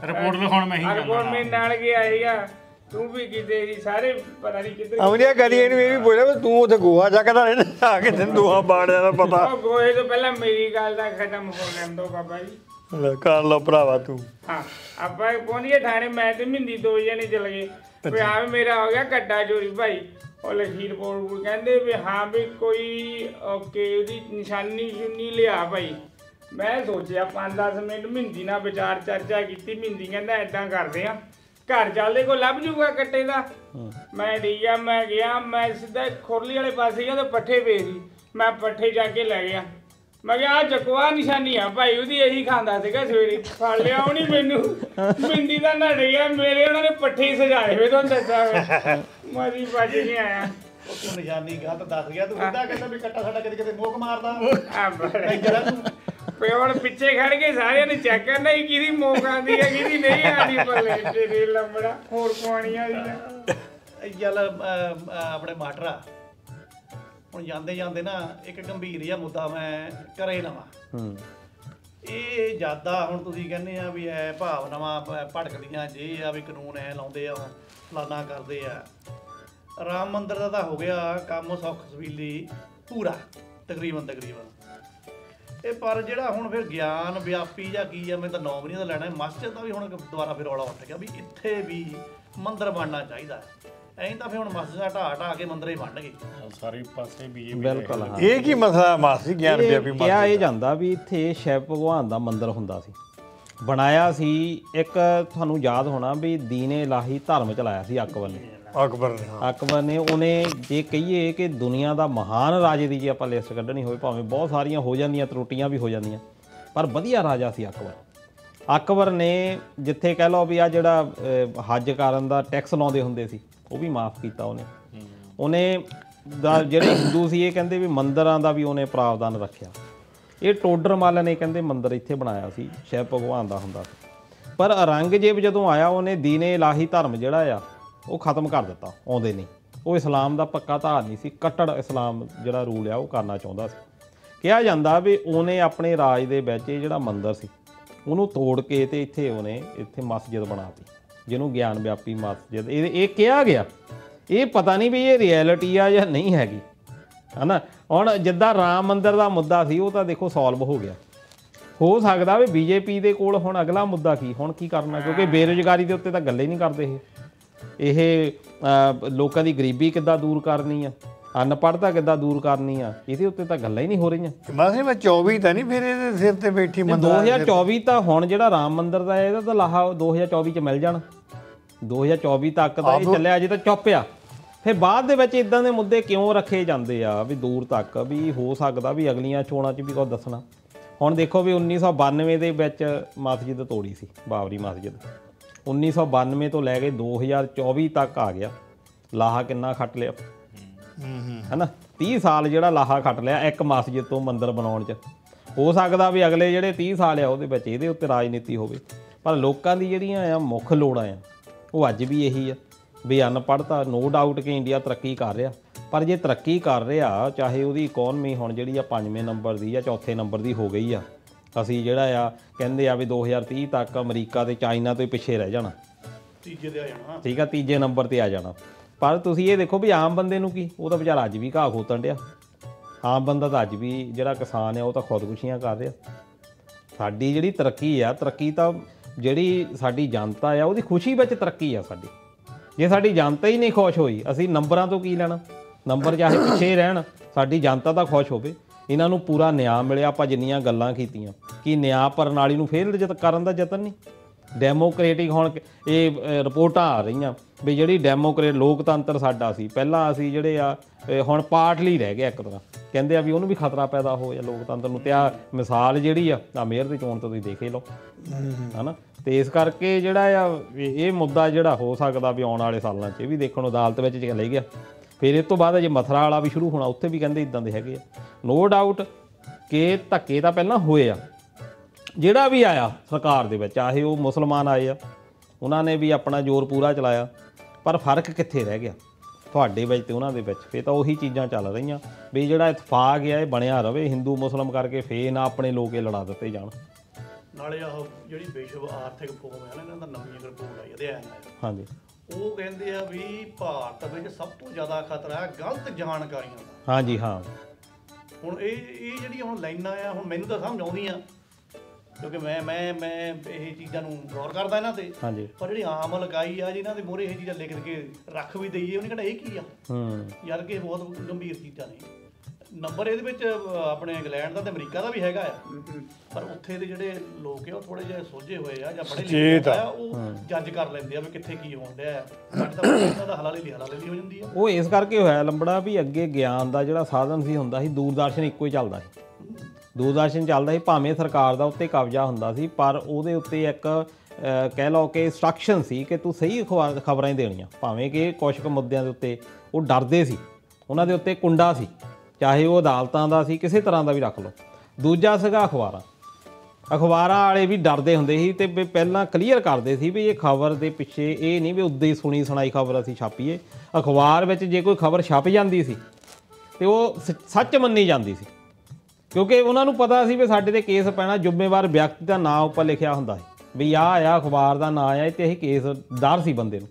ਰਿਪੋਰਟ ਲਿਖਾਉਣ ਮੈਂ ਹੀ ਰਿਪੋਰਟ ਮੇਰੇ ਨਾਲ ਗਿਆ ਸੀਗਾ ਤੂੰ ਵੀ ਕਿਤੇ ਸੀ ਸਾਰੇ ਪਤਾ ਨਹੀਂ ਕਿੱਧਰ ਅਮਰੀਆ ਕਰੀ ਇਹਨੂੰ ਇਹ ਵੀ ਬੋਲਿਆ ਤੂੰ ਉੱਥੇ ਗੋਹਾ ਚੱਕਦਾ ਰਹਿੰਦਾ ਆ ਕੇ ਤੈਨੂੰ ਦੋਹਾਂ ਬਾੜਿਆਂ ਦਾ ਪਤਾ। ਉਹ ਗੋਹੇ ਤੋਂ ਪਹਿਲਾਂ ਮੇਰੀ ਗੱਲ ਦਾ ਖਤਮ ਹੋ ਲੈਣ ਦੋ ਬਾਬਾ ਜੀ। ਕਰ ਲਓ ਭਰਾਵਾ ਤੂੰ। ਹਾਂ ਆਪਾਂ ਪਹੁੰਚ ਗਏ ਥਾਣੇ ਮੈਂ ਤੇ ਮਹਿੰਦੀ 2 ਜਣੇ ਚਲ ਗਏ ਵੀ ਆ ਮੇਰਾ ਹੋ ਗਿਆ ਕੱਟਾ ਚੋਰੀ ਭਾਈ। ਉਹ ਲਿਖੀ ਰਿਪੋਰਟ ਕਹਿੰਦੇ ਵੀ ਹਾਂ ਵੀ ਕੋਈ ਓਕੇ ਉਹਦੀ ਨਿਸ਼ਾਨੀ ਸ਼ੁਨੀ ਲਿਆ ਭਾਈ। ਮੈਂ ਸੋਚਿਆ 5-10 ਮਿੰਟ ਮਹਿੰਦੀ ਨਾਲ ਵਿਚਾਰ ਚਰਚਾ ਕੀਤੀ। ਮਹਿੰਦੀ ਕਹਿੰਦਾ ਏਦਾਂ ਕਰਦੇ ਆ ਘਰ ਚੱਲਦੇ ਕੋ ਲੱਭ ਜੂਗਾ ਕੱਟੇ ਦਾ। ਮੈਂ ਡਿੱਗਿਆ ਮੈਂ ਗਿਆ ਮੈਂ ਸਿੱਧਾ ਖੁਰਲੀ ਵਾਲੇ ਪਾਸੇ ਗਿਆ ਤੇ ਪੱਠੇ ਪਏ ਸੀ ਮੈਂ ਪੱਠੇ ਜਾ ਕੇ ਲੈ ਗਿਆ। ਮੈਂ ਕਿਹਾ ਆ ਚੱਕਵਾ ਨਿਸ਼ਾਨੀ ਆ ਭਾਈ ਉਹਦੀ ਇਹੀ ਖਾਂਦਾ ਸੀਗਾ ਸਵੇਰੇ ਫੜ ਲਿਆ ਉਹਨੇ ਮੈਨੂੰ ਮਹਿੰਦੀ ਦਾ ਨੜ ਗਿਆ ਮੇਰੇ ਉਹਨਾਂ ਨੇ ਪੱਠੇ ਸਜਾਏ ਹੋਏ ਤੁਹਾਨੂੰ ਦੱਸਾਂ ਮਾਰੀ ਭੱਜ ਨਹੀਂ ਆਇਆ। ਉਹ ਤੂੰ ਨਿਸ਼ਾਨੀ ਗਲਤ ਦੱਸ ਗਿਆ ਤੂੰ ਕਿੱਦਾਂ ਕਹਿੰਦਾ ਵੀ ਕੱਟਾ ਸਾਡਾ ਕਿਤੇ ਕਿਤੇ ਮੋਕ ਮਾਰਦਾ ਪਿਓਣ ਪਿੱਛੇ ਖੜ ਕੇ ਸਾਰਿਆਂ ਨੇ ਚੈੱਕ ਕਰਨਾ ਹੀ ਕਿਹਦੀ ਮੋਕ ਆਉਂਦੀ ਹੈ ਕਿਹਦੀ ਨਹੀਂ ਆਉਂਦੀ ਬੱਲੇ ਤੇਰੇ ਲੰਬੜਾ ਹੋਰ ਪਾਣੀਆਂ ਦੀ ਚੱਲ ਆਪਣੇ ਮਾਟਰਾ ਹੁਣ ਜਾਂਦੇ ਜਾਂਦੇ ਨਾ ਇੱਕ ਗੰਭੀਰ ਜਿਹਾ ਮੁੱਦਾ ਮੈਂ ਕਰੇ ਲਵਾਂ। ਇਹ ਜ਼ਿਆਦਾ ਹੁਣ ਤੁਸੀਂ ਕਹਿੰਦੇ ਆ ਵੀ ਐ ਭਾਵਨਾਵਾਂ ਭੜਕਦੀਆਂ ਜੇ ਆ ਵੀ ਕਾਨੂੰਨ ਐ ਲਾਉਂਦੇ ਆ ਫਲਾਨਾ ਕਰਦੇ ਆ। ਰਾਮ ਮੰਦਿਰ ਦਾ ਤਾਂ ਹੋ ਗਿਆ ਕੰਮ ਸੌਖ ਸਬੀਲੀ ਪੂਰਾ ਤਕਰੀਬਨ ਇਹ ਪਰ ਜਿਹੜਾ ਹੁਣ ਫਿਰ ਗਿਆਨ ਵਿਆਪੀ ਜਾਂ ਕੀ ਆ ਮੈਂ ਤਾਂ ਨਾਮ ਨਹੀਂ ਦਾ ਲੈਣਾ ਮਸਜਿਦ ਦਾ ਵੀ ਹੁਣ ਦੁਬਾਰਾ ਫਿਰ ਰੌਲਾ ਉੱਠ ਗਿਆ ਵੀ ਇੱਥੇ ਵੀ ਮੰਦਿਰ ਬਣਨਾ ਚਾਹੀਦਾ। ਐਂ ਤਾਂ ਫਿਰ ਹੁਣ ਮਸਜਿਦਾਂ ਢਾਹ ਕੇ ਮੰਦਿਰ ਹੀ ਬਣ ਗਏ ਸਾਰੇ ਪਾਸੇ ਬੀਜੇਪੀ। ਬਿਲਕੁਲ ਹਾਂ ਇਹ ਕੀ ਮਸਲਾ ਮਾਸੀ ਗਿਆਨ ਵਿਆਪੀ ਕਿਹਾ ਇਹ ਜਾਂਦਾ ਵੀ ਇੱਥੇ ਸ਼ਿਵ ਭਗਵਾਨ ਦਾ ਮੰਦਿਰ ਹੁੰਦਾ ਸੀ ਬਣਾਇਆ ਸੀ ਇੱਕ ਤੁਹਾਨੂੰ ਯਾਦ ਹੋਣਾ ਵੀ ਦੀਨ ਇਲਾਹੀ ਧਰਮ ਚਲਾਇਆ ਸੀ ਅਕਬਰ ਨੇ ਉਹਨੇ ਜੇ ਕਹੀਏ ਕਿ ਦੁਨੀਆ ਦਾ ਮਹਾਨ ਰਾਜੇ ਦੀ ਜੇ ਆਪਾਂ ਲਿਸਟ ਕੱਢਣੀ ਹੋਵੇ ਭਾਵੇਂ ਬਹੁਤ ਸਾਰੀਆਂ ਹੋ ਜਾਂਦੀਆਂ ਤਰੁੱਟੀਆਂ ਵੀ ਹੋ ਜਾਂਦੀਆਂ ਪਰ ਵਧੀਆ ਰਾਜਾ ਸੀ ਅਕਬਰ ਨੇ ਜਿੱਥੇ ਕਹਿ ਲਓ ਵੀ ਆ ਜਿਹੜਾ ਹੱਜ ਕਰਨ ਦਾ ਟੈਕਸ ਲਾਉਂਦੇ ਹੁੰਦੇ ਸੀ ਉਹ ਵੀ ਮਾਫ ਕੀਤਾ ਉਹਨੇ ਜਿਹੜੇ ਹਿੰਦੂ ਸੀ ਇਹ ਕਹਿੰਦੇ ਵੀ ਮੰਦਿਰਾਂ ਦਾ ਵੀ ਉਹਨੇ ਪ੍ਰਾਵਧਾਨ ਰੱਖਿਆ। ਇਹ ਟੋਡਰ ਮੱਲ ਨੇ ਕਹਿੰਦੇ ਮੰਦਿਰ ਇੱਥੇ ਬਣਾਇਆ ਸੀ ਸ਼ਿਵ ਭਗਵਾਨ ਦਾ ਹੁੰਦਾ ਸੀ ਪਰ ਔਰੰਗਜ਼ੇਬ ਜਦੋਂ ਆਇਆ ਉਹਨੇ ਦੀਨ-ਏ ਇਲਾਹੀ ਧਰਮ ਜਿਹੜਾ ਆ ਉਹ ਖਤਮ ਕਰ ਦਿੱਤਾ ਆਉਂਦੇ ਨਹੀਂ। ਉਹ ਇਸਲਾਮ ਦਾ ਪੱਕਾ ਧਾਰ ਨਹੀਂ ਸੀ ਕੱਟੜ ਇਸਲਾਮ ਜਿਹੜਾ ਰੂਲ ਆ ਉਹ ਕਰਨਾ ਚਾਹੁੰਦਾ ਸੀ। ਕਿਹਾ ਜਾਂਦਾ ਵੀ ਉਹਨੇ ਆਪਣੇ ਰਾਜ ਦੇ ਵਿੱਚ ਇਹ ਜਿਹੜਾ ਮੰਦਿਰ ਸੀ ਉਹਨੂੰ ਤੋੜ ਕੇ ਤੇ ਇੱਥੇ ਮਸਜਿਦ ਬਣਾਤੀ ਜਿਹਨੂੰ ਗਿਆਨ ਵਿਆਪੀ ਮਸਜਿਦ ਇਹ ਕਿਹਾ ਗਿਆ। ਇਹ ਪਤਾ ਨਹੀਂ ਵੀ ਇਹ ਰਿਐਲਿਟੀ ਆ ਜਾਂ ਨਹੀਂ ਹੈਗੀ ਹੈ ਨਾ। ਹੁਣ ਜਿੱਦਾਂ ਰਾਮ ਮੰਦਿਰ ਦਾ ਮੁੱਦਾ ਸੀ ਉਹ ਤਾਂ ਦੇਖੋ ਸੋਲਵ ਹੋ ਗਿਆ। ਹੋ ਸਕਦਾ ਵੀ ਬੀਜੇਪੀ ਦੇ ਕੋਲ ਹੁਣ ਅਗਲਾ ਮੁੱਦਾ ਹੁਣ ਕੀ ਕਰਨਾ ਕਿਉਂਕਿ ਬੇਰੁਜ਼ਗਾਰੀ ਦੇ ਉੱਤੇ ਤਾਂ ਗੱਲੇ ਨਹੀਂ ਕਰਦੇ ਇਹ ਲੋਕਾਂ ਦੀ ਗਰੀਬੀ ਕਿੱਦਾਂ ਦੂਰ ਕਰਨੀ ਆ ਅਨਪੜ੍ਹਤਾ ਕਿੱਦਾਂ ਦੂਰ ਕਰਨੀ ਆ ਇਹਦੇ ਉੱਤੇ ਤਾਂ ਗੱਲਾਂ ਹੀ ਨਹੀਂ ਹੋ ਰਹੀਆਂ। ਮਾਸੀ ਮੈਂ 24 ਤਾਂ ਨਹੀਂ ਫਿਰ ਇਹਦੇ ਸਿਰ ਤੇ ਬੈਠੀ ਮੰਦਰ 2024 ਤਾਂ ਹੁਣ ਜਿਹੜਾ ਰਾਮ ਮੰਦਿਰ ਦਾ ਇਹਦਾ ਤਾਂ ਲਾਹਾ 2024 ਚ ਮਿਲ ਜਾਣਾ 2024 ਤੱਕ ਦਾ ਇਹ ਚੱਲਿਆ ਅਜੇ ਤਾਂ ਚੁੱਪ ਆ ਫਿਰ ਬਾਅਦ ਦੇ ਵਿੱਚ ਇਦਾਂ ਦੇ ਮੁੱਦੇ ਕਿਉਂ ਰੱਖੇ ਜਾਂਦੇ ਆ ਵੀ ਦੂਰ ਤੱਕ ਵੀ ਹੋ ਸਕਦਾ ਵੀ ਅਗਲੀਆਂ ਚੋਣਾਂ 'ਚ ਵੀ ਕੁਝ ਦੱਸਣਾ। ਹੁਣ ਦੇਖੋ ਵੀ 1992 ਦੇ ਵਿੱਚ ਮਸਜਿਦ ਤੋੜੀ ਸੀ, ਬਾਬਰੀ ਮਸਜਿਦ। 1992 ਤੋਂ ਲੈ ਕੇ 2024 ਤੱਕ ਆ ਗਿਆ, ਲਾਹਾ ਕਿੰਨਾ ਖੱਟ ਲਿਆ ਹੈ ਨਾ। 30 ਸਾਲ ਜਿਹੜਾ ਲਾਹਾ ਖੱਟ ਲਿਆ ਇੱਕ ਮਸਜਿਦ ਤੋਂ ਮੰਦਿਰ ਬਣਾਉਣ 'ਚ। ਹੋ ਸਕਦਾ ਵੀ ਅਗਲੇ ਜਿਹੜੇ 30 ਸਾਲ ਆ ਉਹਦੇ ਵਿੱਚ ਇਹਦੇ ਉੱਤੇ ਰਾਜਨੀਤੀ ਹੋਵੇ, ਪਰ ਲੋਕਾਂ ਦੀ ਜਿਹੜੀਆਂ ਆ ਮੁੱਖ ਲੋੜਾਂ ਆ ਉਹ ਅੱਜ ਵੀ ਇਹੀ ਆ ਵੀ ਅਨਪੜ੍ਹਤਾ। ਨੋ ਡਾਊਟ ਕਿ ਇੰਡੀਆ ਤਰੱਕੀ ਕਰ ਰਿਹਾ, ਪਰ ਜੇ ਤਰੱਕੀ ਕਰ ਰਿਹਾ ਚਾਹੇ ਉਹਦੀ ਇਕੋਨਮੀ ਹੁਣ ਜਿਹੜੀ ਆ 5ਵੇਂ ਨੰਬਰ ਦੀ ਜਾਂ 4ਥੇ ਨੰਬਰ ਦੀ ਹੋ ਗਈ ਆ, ਅਸੀਂ ਜਿਹੜਾ ਆ ਕਹਿੰਦੇ ਆ ਵੀ 2030 ਤੱਕ ਅਮਰੀਕਾ ਤੇ ਚਾਈਨਾ ਤੋਂ ਹੀ ਪਿੱਛੇ ਰਹਿ ਜਾਣਾ, ਤੀਜੇ ਤੇ ਆ ਜਾਣਾ, ਠੀਕ ਆ, ਤੀਜੇ ਨੰਬਰ ਤੇ ਆ ਜਾਣਾ। ਪਰ ਤੁਸੀਂ ਇਹ ਦੇਖੋ ਵੀ ਆਮ ਬੰਦੇ ਨੂੰ ਕੀ, ਉਹ ਤਾਂ ਵਿਚਾਰਾ ਅੱਜ ਵੀ ਘਾਹ ਖੋਤਣ ਡਿਆ। ਆਮ ਬੰਦਾ ਤਾਂ ਅੱਜ ਵੀ ਜਿਹੜਾ ਕਿਸਾਨ ਆ ਉਹ ਤਾਂ ਖੁਦਕੁਸ਼ੀਆਂ ਕਰ ਰਿਹਾ। ਸਾਡੀ ਜਿਹੜੀ ਤਰੱਕੀ ਆ, ਤਰੱਕੀ ਤਾਂ ਜਿਹੜੀ ਸਾਡੀ ਜਨਤਾ ਆ ਉਹਦੀ ਖੁਸ਼ੀ ਵਿੱਚ ਤਰੱਕੀ ਆ ਸਾਡੀ। ਜੇ ਸਾਡੀ ਜਨਤਾ ਹੀ ਨਹੀਂ ਖੁਸ਼ ਹੋਈ, ਅਸੀਂ ਨੰਬਰਾਂ ਤੋਂ ਕੀ ਲੈਣਾ? ਨੰਬਰ ਚਾਹੇ ਪਿੱਛੇ ਰਹਿਣ, ਸਾਡੀ ਜਨਤਾ ਤਾਂ ਖੁਸ਼ ਹੋਵੇ। ਇਹਨਾਂ ਨੂੰ ਪੂਰਾ ਨਿਆਂ ਮਿਲਿਆ। ਆਪਾਂ ਜਿੰਨੀਆਂ ਗੱਲਾਂ ਕੀਤੀਆਂ ਕਿ ਨਿਆਂ ਪ੍ਰਣਾਲੀ ਨੂੰ ਫੇਲ ਕਰਨ ਦਾ ਯਤਨ ਨਹੀਂ, ਡੈਮੋਕ੍ਰੇਟਿਕ ਹੁਣ ਇਹ ਰਿਪੋਰਟਾਂ ਆ ਰਹੀਆਂ ਵੀ ਜਿਹੜੀ ਲੋਕਤੰਤਰ ਸਾਡਾ ਸੀ ਪਹਿਲਾਂ, ਅਸੀਂ ਜਿਹੜੇ ਆ ਹੁਣ ਪਾਰਟਲੀ ਰਹਿ ਗਿਆ ਇੱਕ ਤਰ੍ਹਾਂ। ਕਹਿੰਦੇ ਆ ਵੀ ਉਹਨੂੰ ਵੀ ਖਤਰਾ ਪੈਦਾ ਹੋ ਗਿਆ ਲੋਕਤੰਤਰ ਨੂੰ। ਤੇ ਆ ਮਿਸਾਲ ਜਿਹੜੀ ਆ ਮੇਅਰ ਦੀ ਚੋਣ ਤੋਂ ਤੁਸੀਂ ਦੇਖ ਹੀ ਲਓ ਹੈ ਨਾ। ਤੇ ਇਸ ਕਰਕੇ ਜਿਹੜਾ ਆ ਇਹ ਮੁੱਦਾ ਜਿਹੜਾ ਹੋ ਸਕਦਾ ਵੀ ਆਉਣ ਵਾਲੇ ਸਾਲਾਂ 'ਚ ਇਹ ਵੀ ਦੇਖਣ ਨੂੰ ਅਦਾਲਤ ਵਿੱਚ ਚਲੇ ਗਿਆ। ਫਿਰ ਇਸ ਤੋਂ ਬਾਅਦ ਜੇ ਮਥਰਾ ਵਾਲਾ ਵੀ ਸ਼ੁਰੂ ਹੋਣਾ, ਉੱਥੇ ਵੀ ਕਹਿੰਦੇ ਇਦਾਂ ਦੇ ਹੈਗੇ ਆ। ਨੋ ਡਾਊਟ ਕਿ ਧੱਕੇ ਤਾਂ ਪਹਿਲਾਂ ਹੋਏ ਆ, ਜਿਹੜਾ ਵੀ ਆਇਆ ਸਰਕਾਰ ਦੇ ਵਿੱਚ, ਚਾਹੇ ਉਹ ਮੁਸਲਮਾਨ ਆਏ ਆ, ਉਹਨਾਂ ਨੇ ਵੀ ਆਪਣਾ ਜ਼ੋਰ ਪੂਰਾ ਚਲਾਇਆ। ਪਰ ਫਰਕ ਕਿੱਥੇ ਰਹਿ ਗਿਆ ਤੁਹਾਡੇ ਵਿੱਚ ਤੇ ਉਹਨਾਂ ਦੇ ਵਿੱਚ? ਫਿਰ ਤਾਂ ਉਹੀ ਚੀਜ਼ਾਂ ਚੱਲ ਰਹੀਆਂ ਵੀ ਜਿਹੜਾ ਇਤਫਾਕ ਆ ਇਹ ਬਣਿਆ ਰਵੇ ਹਿੰਦੂ ਮੁਸਲਮ ਕਰਕੇ, ਫੇਰ ਨਾ ਆਪਣੇ ਲੋਕ ਇਹ ਲੜਾ ਦਿੱਤੇ ਜਾਣ। ਨਾਲੇ ਆਹ ਜਿਹੜੀ ਵਿਸ਼ਵ ਆਰਥਿਕ ਫੋਰਮ ਹੈ ਨਾ, ਇਹਨਾਂ ਦਾ ਨਵੀਂ ਰਿਪੋਰਟ ਆਈ ਅਧਿਐਨ ਆਇਆ, ਹਾਂਜੀ, ਉਹ ਕਹਿੰਦੇ ਆ ਵੀ ਭਾਰਤ ਵਿੱਚ ਸਭ ਤੋਂ ਜ਼ਿਆਦਾ ਖਤਰਾ ਹੈ ਗਲਤ ਜਾਣਕਾਰੀਆਂ ਦਾ। ਹਾਂਜੀ ਹਾਂ। ਹੁਣ ਇਹ ਜਿਹੜੀਆਂ ਹੁਣ ਲਾਈਨਾਂ ਆ, ਹੁਣ ਮੈਨੂੰ ਤਾਂ ਸਮਝ ਆਉਂਦੀਆਂ ਕਿਉਂਕਿ ਮੈਂ ਇਹ ਚੀਜ਼ਾਂ ਨੂੰ ਗੌਰ ਕਰਦਾ ਇਹਨਾਂ ਤੇ। ਹਾਂਜੀ। ਪਰ ਜਿਹੜੀ ਆਮ ਲਗਾਈ ਆ ਜਿਨ੍ਹਾਂ ਦੇ ਮੂਹਰੇ ਇਹ ਚੀਜ਼ਾਂ ਲਿਖ ਕੇ ਰੱਖ ਵੀ ਦਈਏ, ਉਹਨੇ ਕਹਿੰਦਾ ਇਹ ਕੀ ਆ ਯਾਰ, ਕਿ ਇਹ ਬਹੁਤ ਗੰਭੀਰ ਚੀਜ਼ਾਂ ਨੇ। ਨੰਬਰ ਇਹਦੇ ਵਿੱਚ ਆਪਣੇ ਇੰਗਲੈਂਡ ਦਾ ਤੇ ਅਮਰੀਕਾ ਦਾ ਵੀ ਹੈਗਾ ਆ, ਪਰ ਉੱਥੇ ਦੇ ਜਿਹੜੇ ਲੋਕ ਆ ਉਹ ਥੋੜੇ ਜਿਹੇ ਸੋਝੇ ਹੋਏ ਆ ਜਾਂ ਪੜ੍ਹੇ ਲਿਖੇ ਆ, ਉਹ ਜੱਜ ਕਰ ਲੈਂਦੇ ਆ ਵੀ ਕਿੱਥੇ ਕੀ ਹੋਣ ਡਿਆ। ਇਹਨਾਂ ਦਾ ਹਲਾਲੀ ਹੋ ਜਾਂਦੀ ਆ। ਉਹ ਇਸ ਕਰਕੇ ਹੋਇਆ ਲੰਬੜਾ ਵੀ ਅੱਗੇ ਗਿਆਨ ਦਾ ਜਿਹੜਾ ਸਾਧਨ ਸੀ ਹੁੰਦਾ ਸੀ, ਦੂਰਦਰਸ਼ਨ ਇੱਕੋ ਹੀ ਚੱਲਦਾ ਸੀ। ਦੂਰਦਰਸ਼ਨ ਚੱਲਦਾ ਸੀ, ਭਾਵੇਂ ਸਰਕਾਰ ਦਾ ਉੱਤੇ ਕਬਜ਼ਾ ਹੁੰਦਾ ਸੀ, ਪਰ ਉਹਦੇ ਉੱਤੇ ਇੱਕ ਕਹਿ ਲਓ ਕਿ ਇੰਸਟਰਕਸ਼ਨ ਸੀ ਕਿ ਤੂੰ ਸਹੀ ਖਬਰਾਂ ਹੀ ਦੇਣੀਆਂ। ਭਾਵੇਂ ਕਿ ਕੁਛ ਕੁ ਮੁੱਦਿਆਂ ਦੇ ਉੱਤੇ ਉਹ ਡਰਦੇ ਸੀ, ਉਹਨਾਂ ਦੇ ਉੱਤੇ ਕੁੰਡਾ ਸੀ, ਚਾਹੇ ਉਹ ਅਦਾਲਤਾਂ ਦਾ ਸੀ, ਕਿਸੇ ਤਰ੍ਹਾਂ ਦਾ ਵੀ ਰੱਖ ਲਓ। ਦੂਜਾ ਸੀਗਾ ਅਖਬਾਰਾਂ ਵਾਲੇ ਵੀ ਡਰਦੇ ਹੁੰਦੇ ਸੀ ਤੇ ਪਹਿਲਾਂ ਕਲੀਅਰ ਕਰਦੇ ਸੀ ਵੀ ਇਹ ਖਬਰ ਦੇ ਪਿੱਛੇ ਇਹ ਨਹੀਂ ਵੀ ਉੱਦਾਂ ਹੀ ਸੁਣੀ ਸੁਣਾਈ ਖਬਰ ਅਸੀਂ ਛਾਪੀਏ। ਅਖਬਾਰ ਵਿੱਚ ਜੇ ਕੋਈ ਖਬਰ ਛਪ ਜਾਂਦੀ ਸੀ ਤੇ ਉਹ ਸੱਚ ਮੰਨੀ ਜਾਂਦੀ ਸੀ, ਕਿਉਂਕਿ ਉਹਨਾਂ ਨੂੰ ਪਤਾ ਸੀ ਵੀ ਸਾਡੇ ਤੇ ਕੇਸ ਪੈਣਾ। ਜ਼ਿੰਮੇਵਾਰ ਵਿਅਕਤੀ ਦਾ ਨਾਂ ਉੱਪਰ ਲਿਖਿਆ ਹੁੰਦਾ ਸੀ ਵੀ ਆਹ ਆ ਅਖਬਾਰ ਦਾ ਨਾਂ ਆ ਤੇ ਇਹ ਕੇਸ ਡਰ ਸੀ ਬੰਦੇ ਨੂੰ।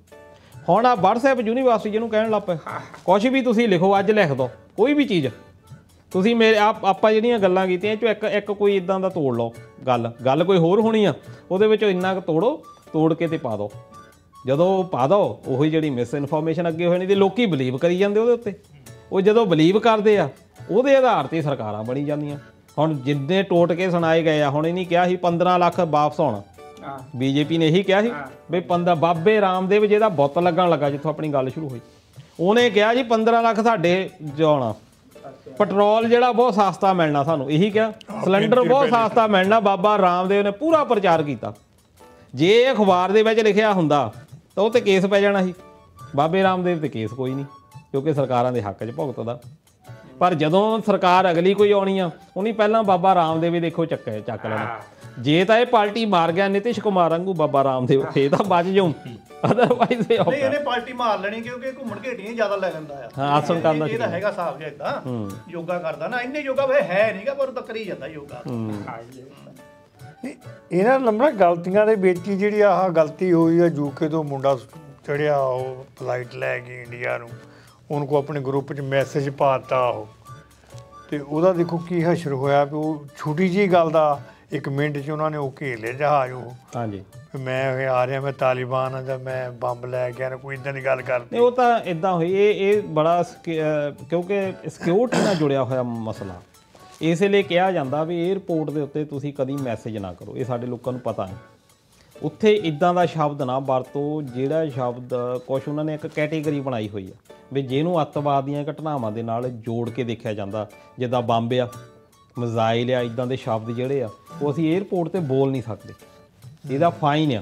ਹੁਣ ਆ WhatsApp ਯੂਨੀਵਰਸਿਟੀ ਜਿਹਨੂੰ ਕਹਿਣ ਲੱਗ ਪਏ, ਕੁਛ ਵੀ ਤੁਸੀਂ ਲਿਖੋ, ਅੱਜ ਲਿਖ ਦਿਓ ਕੋਈ ਵੀ ਚੀਜ਼ ਤੁਸੀਂ। ਮੇਰੇ ਆਪਾਂ ਜਿਹੜੀਆਂ ਗੱਲਾਂ ਕੀਤੀਆਂ ਚੋਂ ਇੱਕ ਕੋਈ ਇਦਾਂ ਦਾ ਤੋੜ ਲਓ, ਗੱਲ ਕੋਈ ਹੋਰ ਹੋਣੀ ਆ, ਉਹਦੇ ਵਿੱਚੋਂ ਇੰਨਾ ਕੁ ਤੋੜ ਕੇ ਤੇ ਪਾ ਦਿਓ। ਜਦੋਂ ਪਾ ਦਿਓ ਉਹੀ ਜਿਹੜੀ ਮਿਸ ਇਨਫੋਰਮੇਸ਼ਨ ਅੱਗੇ ਹੋਣੀ ਤੇ ਲੋਕੀ ਬਲੀਵ ਕਰੀ ਜਾਂਦੇ ਉਹਦੇ ਉੱਤੇ। ਉਹ ਜਦੋਂ ਬਲੀਵ ਕਰਦੇ ਆ ਉਹਦੇ ਆਧਾਰ ਤੇ ਸਰਕਾਰਾਂ ਬਣੀ ਜਾਂਦੀਆਂ। ਹੁਣ ਜਿੰਨੇ ਟੋਟ ਕੇ ਸੁਣਾਏ ਗਏ ਆ, ਹੁਣ ਇਹ ਨਹੀਂ ਕਿਹਾ ਸੀ 15 ਲੱਖ ਵਾਪਸ ਆਉਣਾ, ਬੀਜੇਪੀ ਨੇ ਇਹੀ ਕਿਹਾ ਸੀ ਵੀ ਬਾਬੇ ਰਾਮਦੇਵ ਜਿਹਦਾ ਬੁੱਤ ਲੱਗਣ ਲੱਗਾ ਜਿੱਥੋਂ ਆਪਣੀ ਗੱਲ ਸ਼ੁਰੂ ਹੋਈ, ਉਹਨੇ ਕਿਹਾ ਜੀ 15 ਲੱਖ ਸਾਡੇ ਜਾਣਾ, ਪੈਟਰੋਲ ਜਿਹੜਾ ਬਹੁਤ ਸਸਤਾ ਮਿਲਣਾ ਸਾਨੂੰ, ਇਹੀ ਕਿਹਾ, ਸਿਲੰਡਰ ਬਹੁਤ ਸਸਤਾ ਮਿਲਣਾ। ਬਾਬਾ ਰਾਮਦੇਵ ਨੇ ਪੂਰਾ ਪ੍ਰਚਾਰ ਕੀਤਾ। ਜੇ ਅਖਬਾਰ ਦੇ ਵਿੱਚ ਲਿਖਿਆ ਹੁੰਦਾ ਤਾਂ ਉਹ ਤੇ ਕੇਸ ਪੈ ਜਾਣਾ ਸੀ। ਬਾਬੇ ਰਾਮਦੇਵ ਤੇ ਕੇਸ ਕੋਈ ਨਹੀਂ, ਕਿਉਂਕਿ ਸਰਕਾਰਾਂ ਦੇ ਹੱਕ 'ਚ ਭੁਗਤਦਾ। ਪਰ ਜਦੋਂ ਸਰਕਾਰ ਅਗਲੀ ਕੋਈ ਆਉਣੀ ਆ, ਉਹਨੇ ਪਹਿਲਾਂ ਬਾਬਾ ਰਾਮਦੇਵ ਦੇਖੋ ਚੱਕ ਲੈਣਾ। ਜੇ ਤਾਂ ਇਹ ਪਾਰਟੀ ਮਾਰ ਗਿਆ ਨਿਤਿਸ਼ ਕੁਮਾਰ ਵਾਂਗੂ ਬਾਬਾ ਰਾਮਦੇਵ, ਫੇਰ ਤਾਂ ਬਚ ਜਾਊ, ਅਦਰਵਾਈਜ਼ ਇਹਨੇ ਪਾਰਟੀ ਮਾਰ ਲੈਣੀ ਕਿਉਂਕਿ ਘੁੰਮਣ ਘੇਟੀਆਂ ਜ਼ਿਆਦਾ ਲੈ ਜਾਂਦਾ ਆ। ਹਾਂ, ਆਸਣ ਕਰਦਾ ਇਹਦਾ ਹੈਗਾ ਹਿਸਾਬ ਜਿਹਾ ਇਦਾਂ, ਯੋਗਾ ਕਰਦਾ ਨਾ, ਇੰਨੇ ਯੋਗਾ ਵੇ ਹੈ ਨਹੀਂਗਾ, ਪਰ ਤਾਂ ਕਰੀ ਜਾਂਦਾ ਯੋਗਾ। ਇਹਨਾਂ ਨੰਬਰਾਂ ਗਲਤੀਆਂ ਦੇ ਵਿੱਚ ਹੀ ਜਿਹੜੀ ਆਹ ਗਲਤੀ ਹੋਈ ਆ, ਯੂਕੇ ਤੋਂ ਮੁੰਡਾ ਚੜਿਆ, ਉਹ ਫਲਾਈਟ ਲੈ ਕੇ ਇੰਡੀਆ ਨੂੰ, ਉਹਨੂੰ ਕੋ ਆਪਣੇ ਗਰੁੱਪ 'ਚ ਮੈਸੇਜ ਪਾਤਾ ਉਹ, ਤੇ ਉਹਦਾ ਦੇਖੋ ਕੀ ਹਸ਼ਰ ਹੋਇਆ ਵੀ ਉਹ ਛੋਟੀ ਜਿਹੀ ਗੱਲ ਦਾ 1 ਮਿੰਟ 'ਚ ਉਹਨਾਂ ਨੇ ਉਹ ਘੇਰ ਲਿਆ ਜਹਾਜ਼। ਉਹ ਹਾਂਜੀ ਮੈਂ ਆ ਰਿਹਾ, ਮੈਂ ਤਾਲੀਬਾਨ ਆ ਜਾਂ ਮੈਂ ਬੰਬ ਲੈ ਕੇ ਆਇਆ, ਕੋਈ ਇੱਦਾਂ ਦੀ ਗੱਲ ਕਰਦੀ। ਉਹ ਤਾਂ ਇੱਦਾਂ ਹੋਈ, ਇਹ ਬੜਾ ਕਿਉਂਕਿ ਸਿਕਿਉਰਿਟੀ ਨਾਲ ਜੁੜਿਆ ਹੋਇਆ ਮਸਲਾ, ਇਸ ਲਈ ਕਿਹਾ ਜਾਂਦਾ ਵੀ 에ਅਰਪੋਰਟ ਦੇ ਉੱਤੇ ਤੁਸੀਂ ਕਦੀ ਮੈਸੇਜ ਨਾ ਕਰੋ। ਇਹ ਸਾਡੇ ਲੋਕਾਂ ਨੂੰ ਪਤਾ ਨਹੀਂ। ਉੱਥੇ ਇਦਾਂ ਦਾ ਸ਼ਬਦ ਨਾ ਵਰਤੋ ਜਿਹੜਾ ਸ਼ਬਦ ਕੁਛ ਉਹਨਾਂ ਨੇ ਇੱਕ ਕੈਟੇਗਰੀ ਬਣਾਈ ਹੋਈ ਆ ਵੀ ਜਿਹਨੂੰ ਅੱਤਵਾਦ ਦੀਆਂ ਘਟਨਾਵਾਂ ਦੇ ਨਾਲ ਜੋੜ ਕੇ ਦੇਖਿਆ ਜਾਂਦਾ, ਜਿੱਦਾਂ ਬੰਬ ਆ, ਮਿਜ਼ਾਈਲ ਆ, ਇਦਾਂ ਦੇ ਸ਼ਬਦ ਜਿਹੜੇ ਆ ਉਹ ਅਸੀਂ 에ਅਰਪੋਰਟ ਤੇ ਬੋਲ ਨਹੀਂ ਸਕਦੇ। ਇਹਦਾ ਫਾਈਨ ਆ,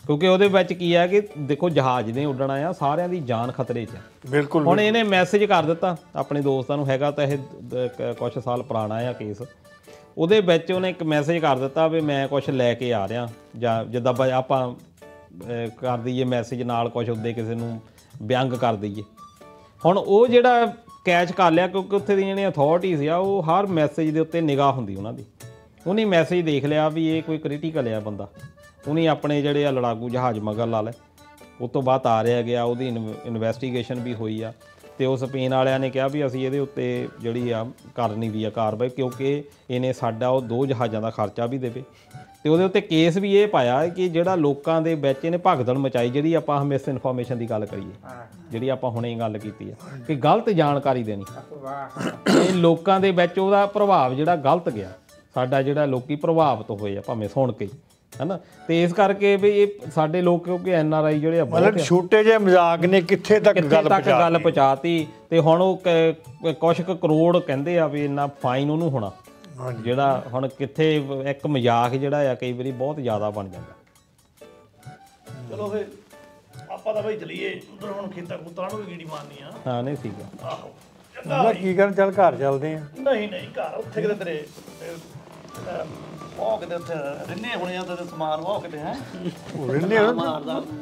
ਕਿਉਂਕਿ ਉਹਦੇ ਵਿੱਚ ਕੀ ਆ ਕਿ ਦੇਖੋ ਜਹਾਜ਼ ਨੇ ਉੱਡਣਾ ਆ, ਸਾਰਿਆਂ ਦੀ ਜਾਨ ਖਤਰੇ 'ਚ ਆ। ਬਿਲਕੁਲ ਹੁਣ ਇਹਨੇ ਮੈਸੇਜ ਕਰ ਦਿੱਤਾ ਆਪਣੇ ਦੋਸਤਾਂ ਨੂੰ, ਹੈਗਾ ਤਾਂ ਇਹ ਕੁਛ ਸਾਲ ਪੁਰਾਣਾ ਆ ਕੇਸ, ਉਹਦੇ ਵਿੱਚ ਉਹਨੇ ਇੱਕ ਮੈਸੇਜ ਕਰ ਦਿੱਤਾ ਵੀ ਮੈਂ ਕੁਛ ਲੈ ਕੇ ਆ ਰਿਹਾ, ਜਾਂ ਜਿੱਦਾਂ ਆਪਾਂ ਕਰ ਦਈਏ ਮੈਸੇਜ ਨਾਲ ਕੁਛ ਉੱਦੇ ਕਿਸੇ ਨੂੰ ਵਿਅੰਗ ਕਰ ਦਈਏ। ਹੁਣ ਉਹ ਜਿਹੜਾ ਕੈਚ ਕਰ ਲਿਆ, ਕਿਉਂਕਿ ਉੱਥੇ ਦੀ ਜਿਹੜੀਆਂ ਅਥਾਰਟੀਜ਼ ਆ ਉਹ ਹਰ ਮੈਸੇਜ ਦੇ ਉੱਤੇ ਨਿਗਾਹ ਹੁੰਦੀ ਉਹਨਾਂ ਦੀ। ਉਹਨੇ ਮੈਸੇਜ ਦੇਖ ਲਿਆ ਵੀ ਇਹ ਕੋਈ ਕ੍ਰਿਟੀਕਲ ਆ ਬੰਦਾ, ਉਹਨੇ ਆਪਣੇ ਜਿਹੜੇ ਆ ਲੜਾਕੂ ਜਹਾਜ਼ ਮਗਰ ਲਾ ਲਏ। ਉਸ ਤੋਂ ਬਾਅਦ ਆ ਰਿਹਾ ਗਿਆ, ਉਹਦੀ ਇਨਵੈਸਟੀਗੇਸ਼ਨ ਵੀ ਹੋਈ ਆ, ਤੇ ਉਹ ਸਪੇਨ ਵਾਲਿਆਂ ਨੇ ਕਿਹਾ ਵੀ ਅਸੀਂ ਇਹਦੇ ਉੱਤੇ ਜਿਹੜੀ ਆ ਕਰਨੀ ਵੀ ਆ ਕਾਰਵਾਈ, ਕਿਉਂਕਿ ਇਹਨੇ ਸਾਡਾ ਉਹ 2 ਜਹਾਜ਼ਾਂ ਦਾ ਖਰਚਾ ਵੀ ਦੇਵੇ। ਤੇ ਉਹਦੇ ਉੱਤੇ ਕੇਸ ਵੀ ਇਹ ਪਾਇਆ ਕਿ ਜਿਹੜਾ ਲੋਕਾਂ ਦੇ ਵਿੱਚ ਇਹਨੇ ਭਗਦੜ ਮਚਾਈ, ਜਿਹੜੀ ਆਪਾਂ ਮਿਸ ਇਨਫੋਰਮੇਸ਼ਨ ਦੀ ਗੱਲ ਕਰੀਏ, ਜਿਹੜੀ ਆਪਾਂ ਹੁਣੇ ਗੱਲ ਕੀਤੀ ਆ ਕਿ ਗਲਤ ਜਾਣਕਾਰੀ ਦੇਣੀ, ਇਹ ਲੋਕਾਂ ਦੇ ਵਿੱਚ ਉਹਦਾ ਪ੍ਰਭਾਵ ਜਿਹੜਾ ਗਲਤ ਗਿਆ, ਸਾਡਾ ਜਿਹੜਾ ਲੋਕੀ ਪ੍ਰਭਾਵਿਤ ਹੋਏ ਆ ਭਾਵੇਂ ਸੁਣ ਕੇ, ਹੈਨਾ। ਤੇ ਇਸ ਕਰਕੇ ਵੀ ਇਹ ਸਾਡੇ ਲੋਕ, ਕਿਉਂਕਿ NRI ਜਿਹੜੇ ਆ ਮਤਲਬ ਛੋਟੇ ਜਿਹੇ ਮਜ਼ਾਕ ਨੇ ਕਿੱਥੇ ਤੱਕ ਗੱਲ ਪਹੁੰਚਾਤੀ, ਤੇ ਹੁਣ ਉਹ ਕੁਛ ਕੁ ਕਰੋੜ ਕਹਿੰਦੇ ਆ ਵੀ ਇੰਨਾ ਫਾਈਨ ਉਹਨੂੰ ਹੋਣਾ, ਜਿਹੜਾ ਹੁਣ ਕਿੱਥੇ ਇੱਕ ਮਜ਼ਾਕ ਜਿਹੜਾ ਆ ਕਈ ਵਾਰੀ ਬਹੁਤ ਜ਼ਿਆਦਾ ਬਣ ਜਾਂਦਾ। ਚਲੋ ਫੇ ਆਪਾਂ ਤਾਂ ਬਈ ਚਲੀਏ ਉਧਰ, ਹੁਣ ਖੇਤਾਂ ਖੂਤਾਂ ਨੂੰ ਵੀ ਗੀੜੀ ਮਾਰਨੀ ਆ। ਹਾਂ ਨਹੀਂ ਸੀਗਾ, ਆਹੋ ਮੈਂ ਕੀ ਕਰਨ, ਚੱਲ ਘਰ ਚੱਲਦੇ ਆ। ਨਹੀਂ ਘਰ ਉੱਥੇ ਕਿਤੇ ਤੇਰੇ ਉਹ ਕਿਤੇ ਉੱਥੇ ਰਿੰਨੇ ਹੋਣੇ ਆ, ਤੇ ਸਮਾਨ ਉਹ ਕਿਤੇ ਹੈ ਰਹਿੰਦੇ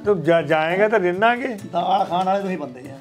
ਤੂੰ ਜਾਏਗਾ ਤਾਂ ਰਹਿਣਾਗੇ। ਦਾਲ ਖਾਣ ਵਾਲੇ ਤੁਸੀਂ ਬੰਦੇ ਆ।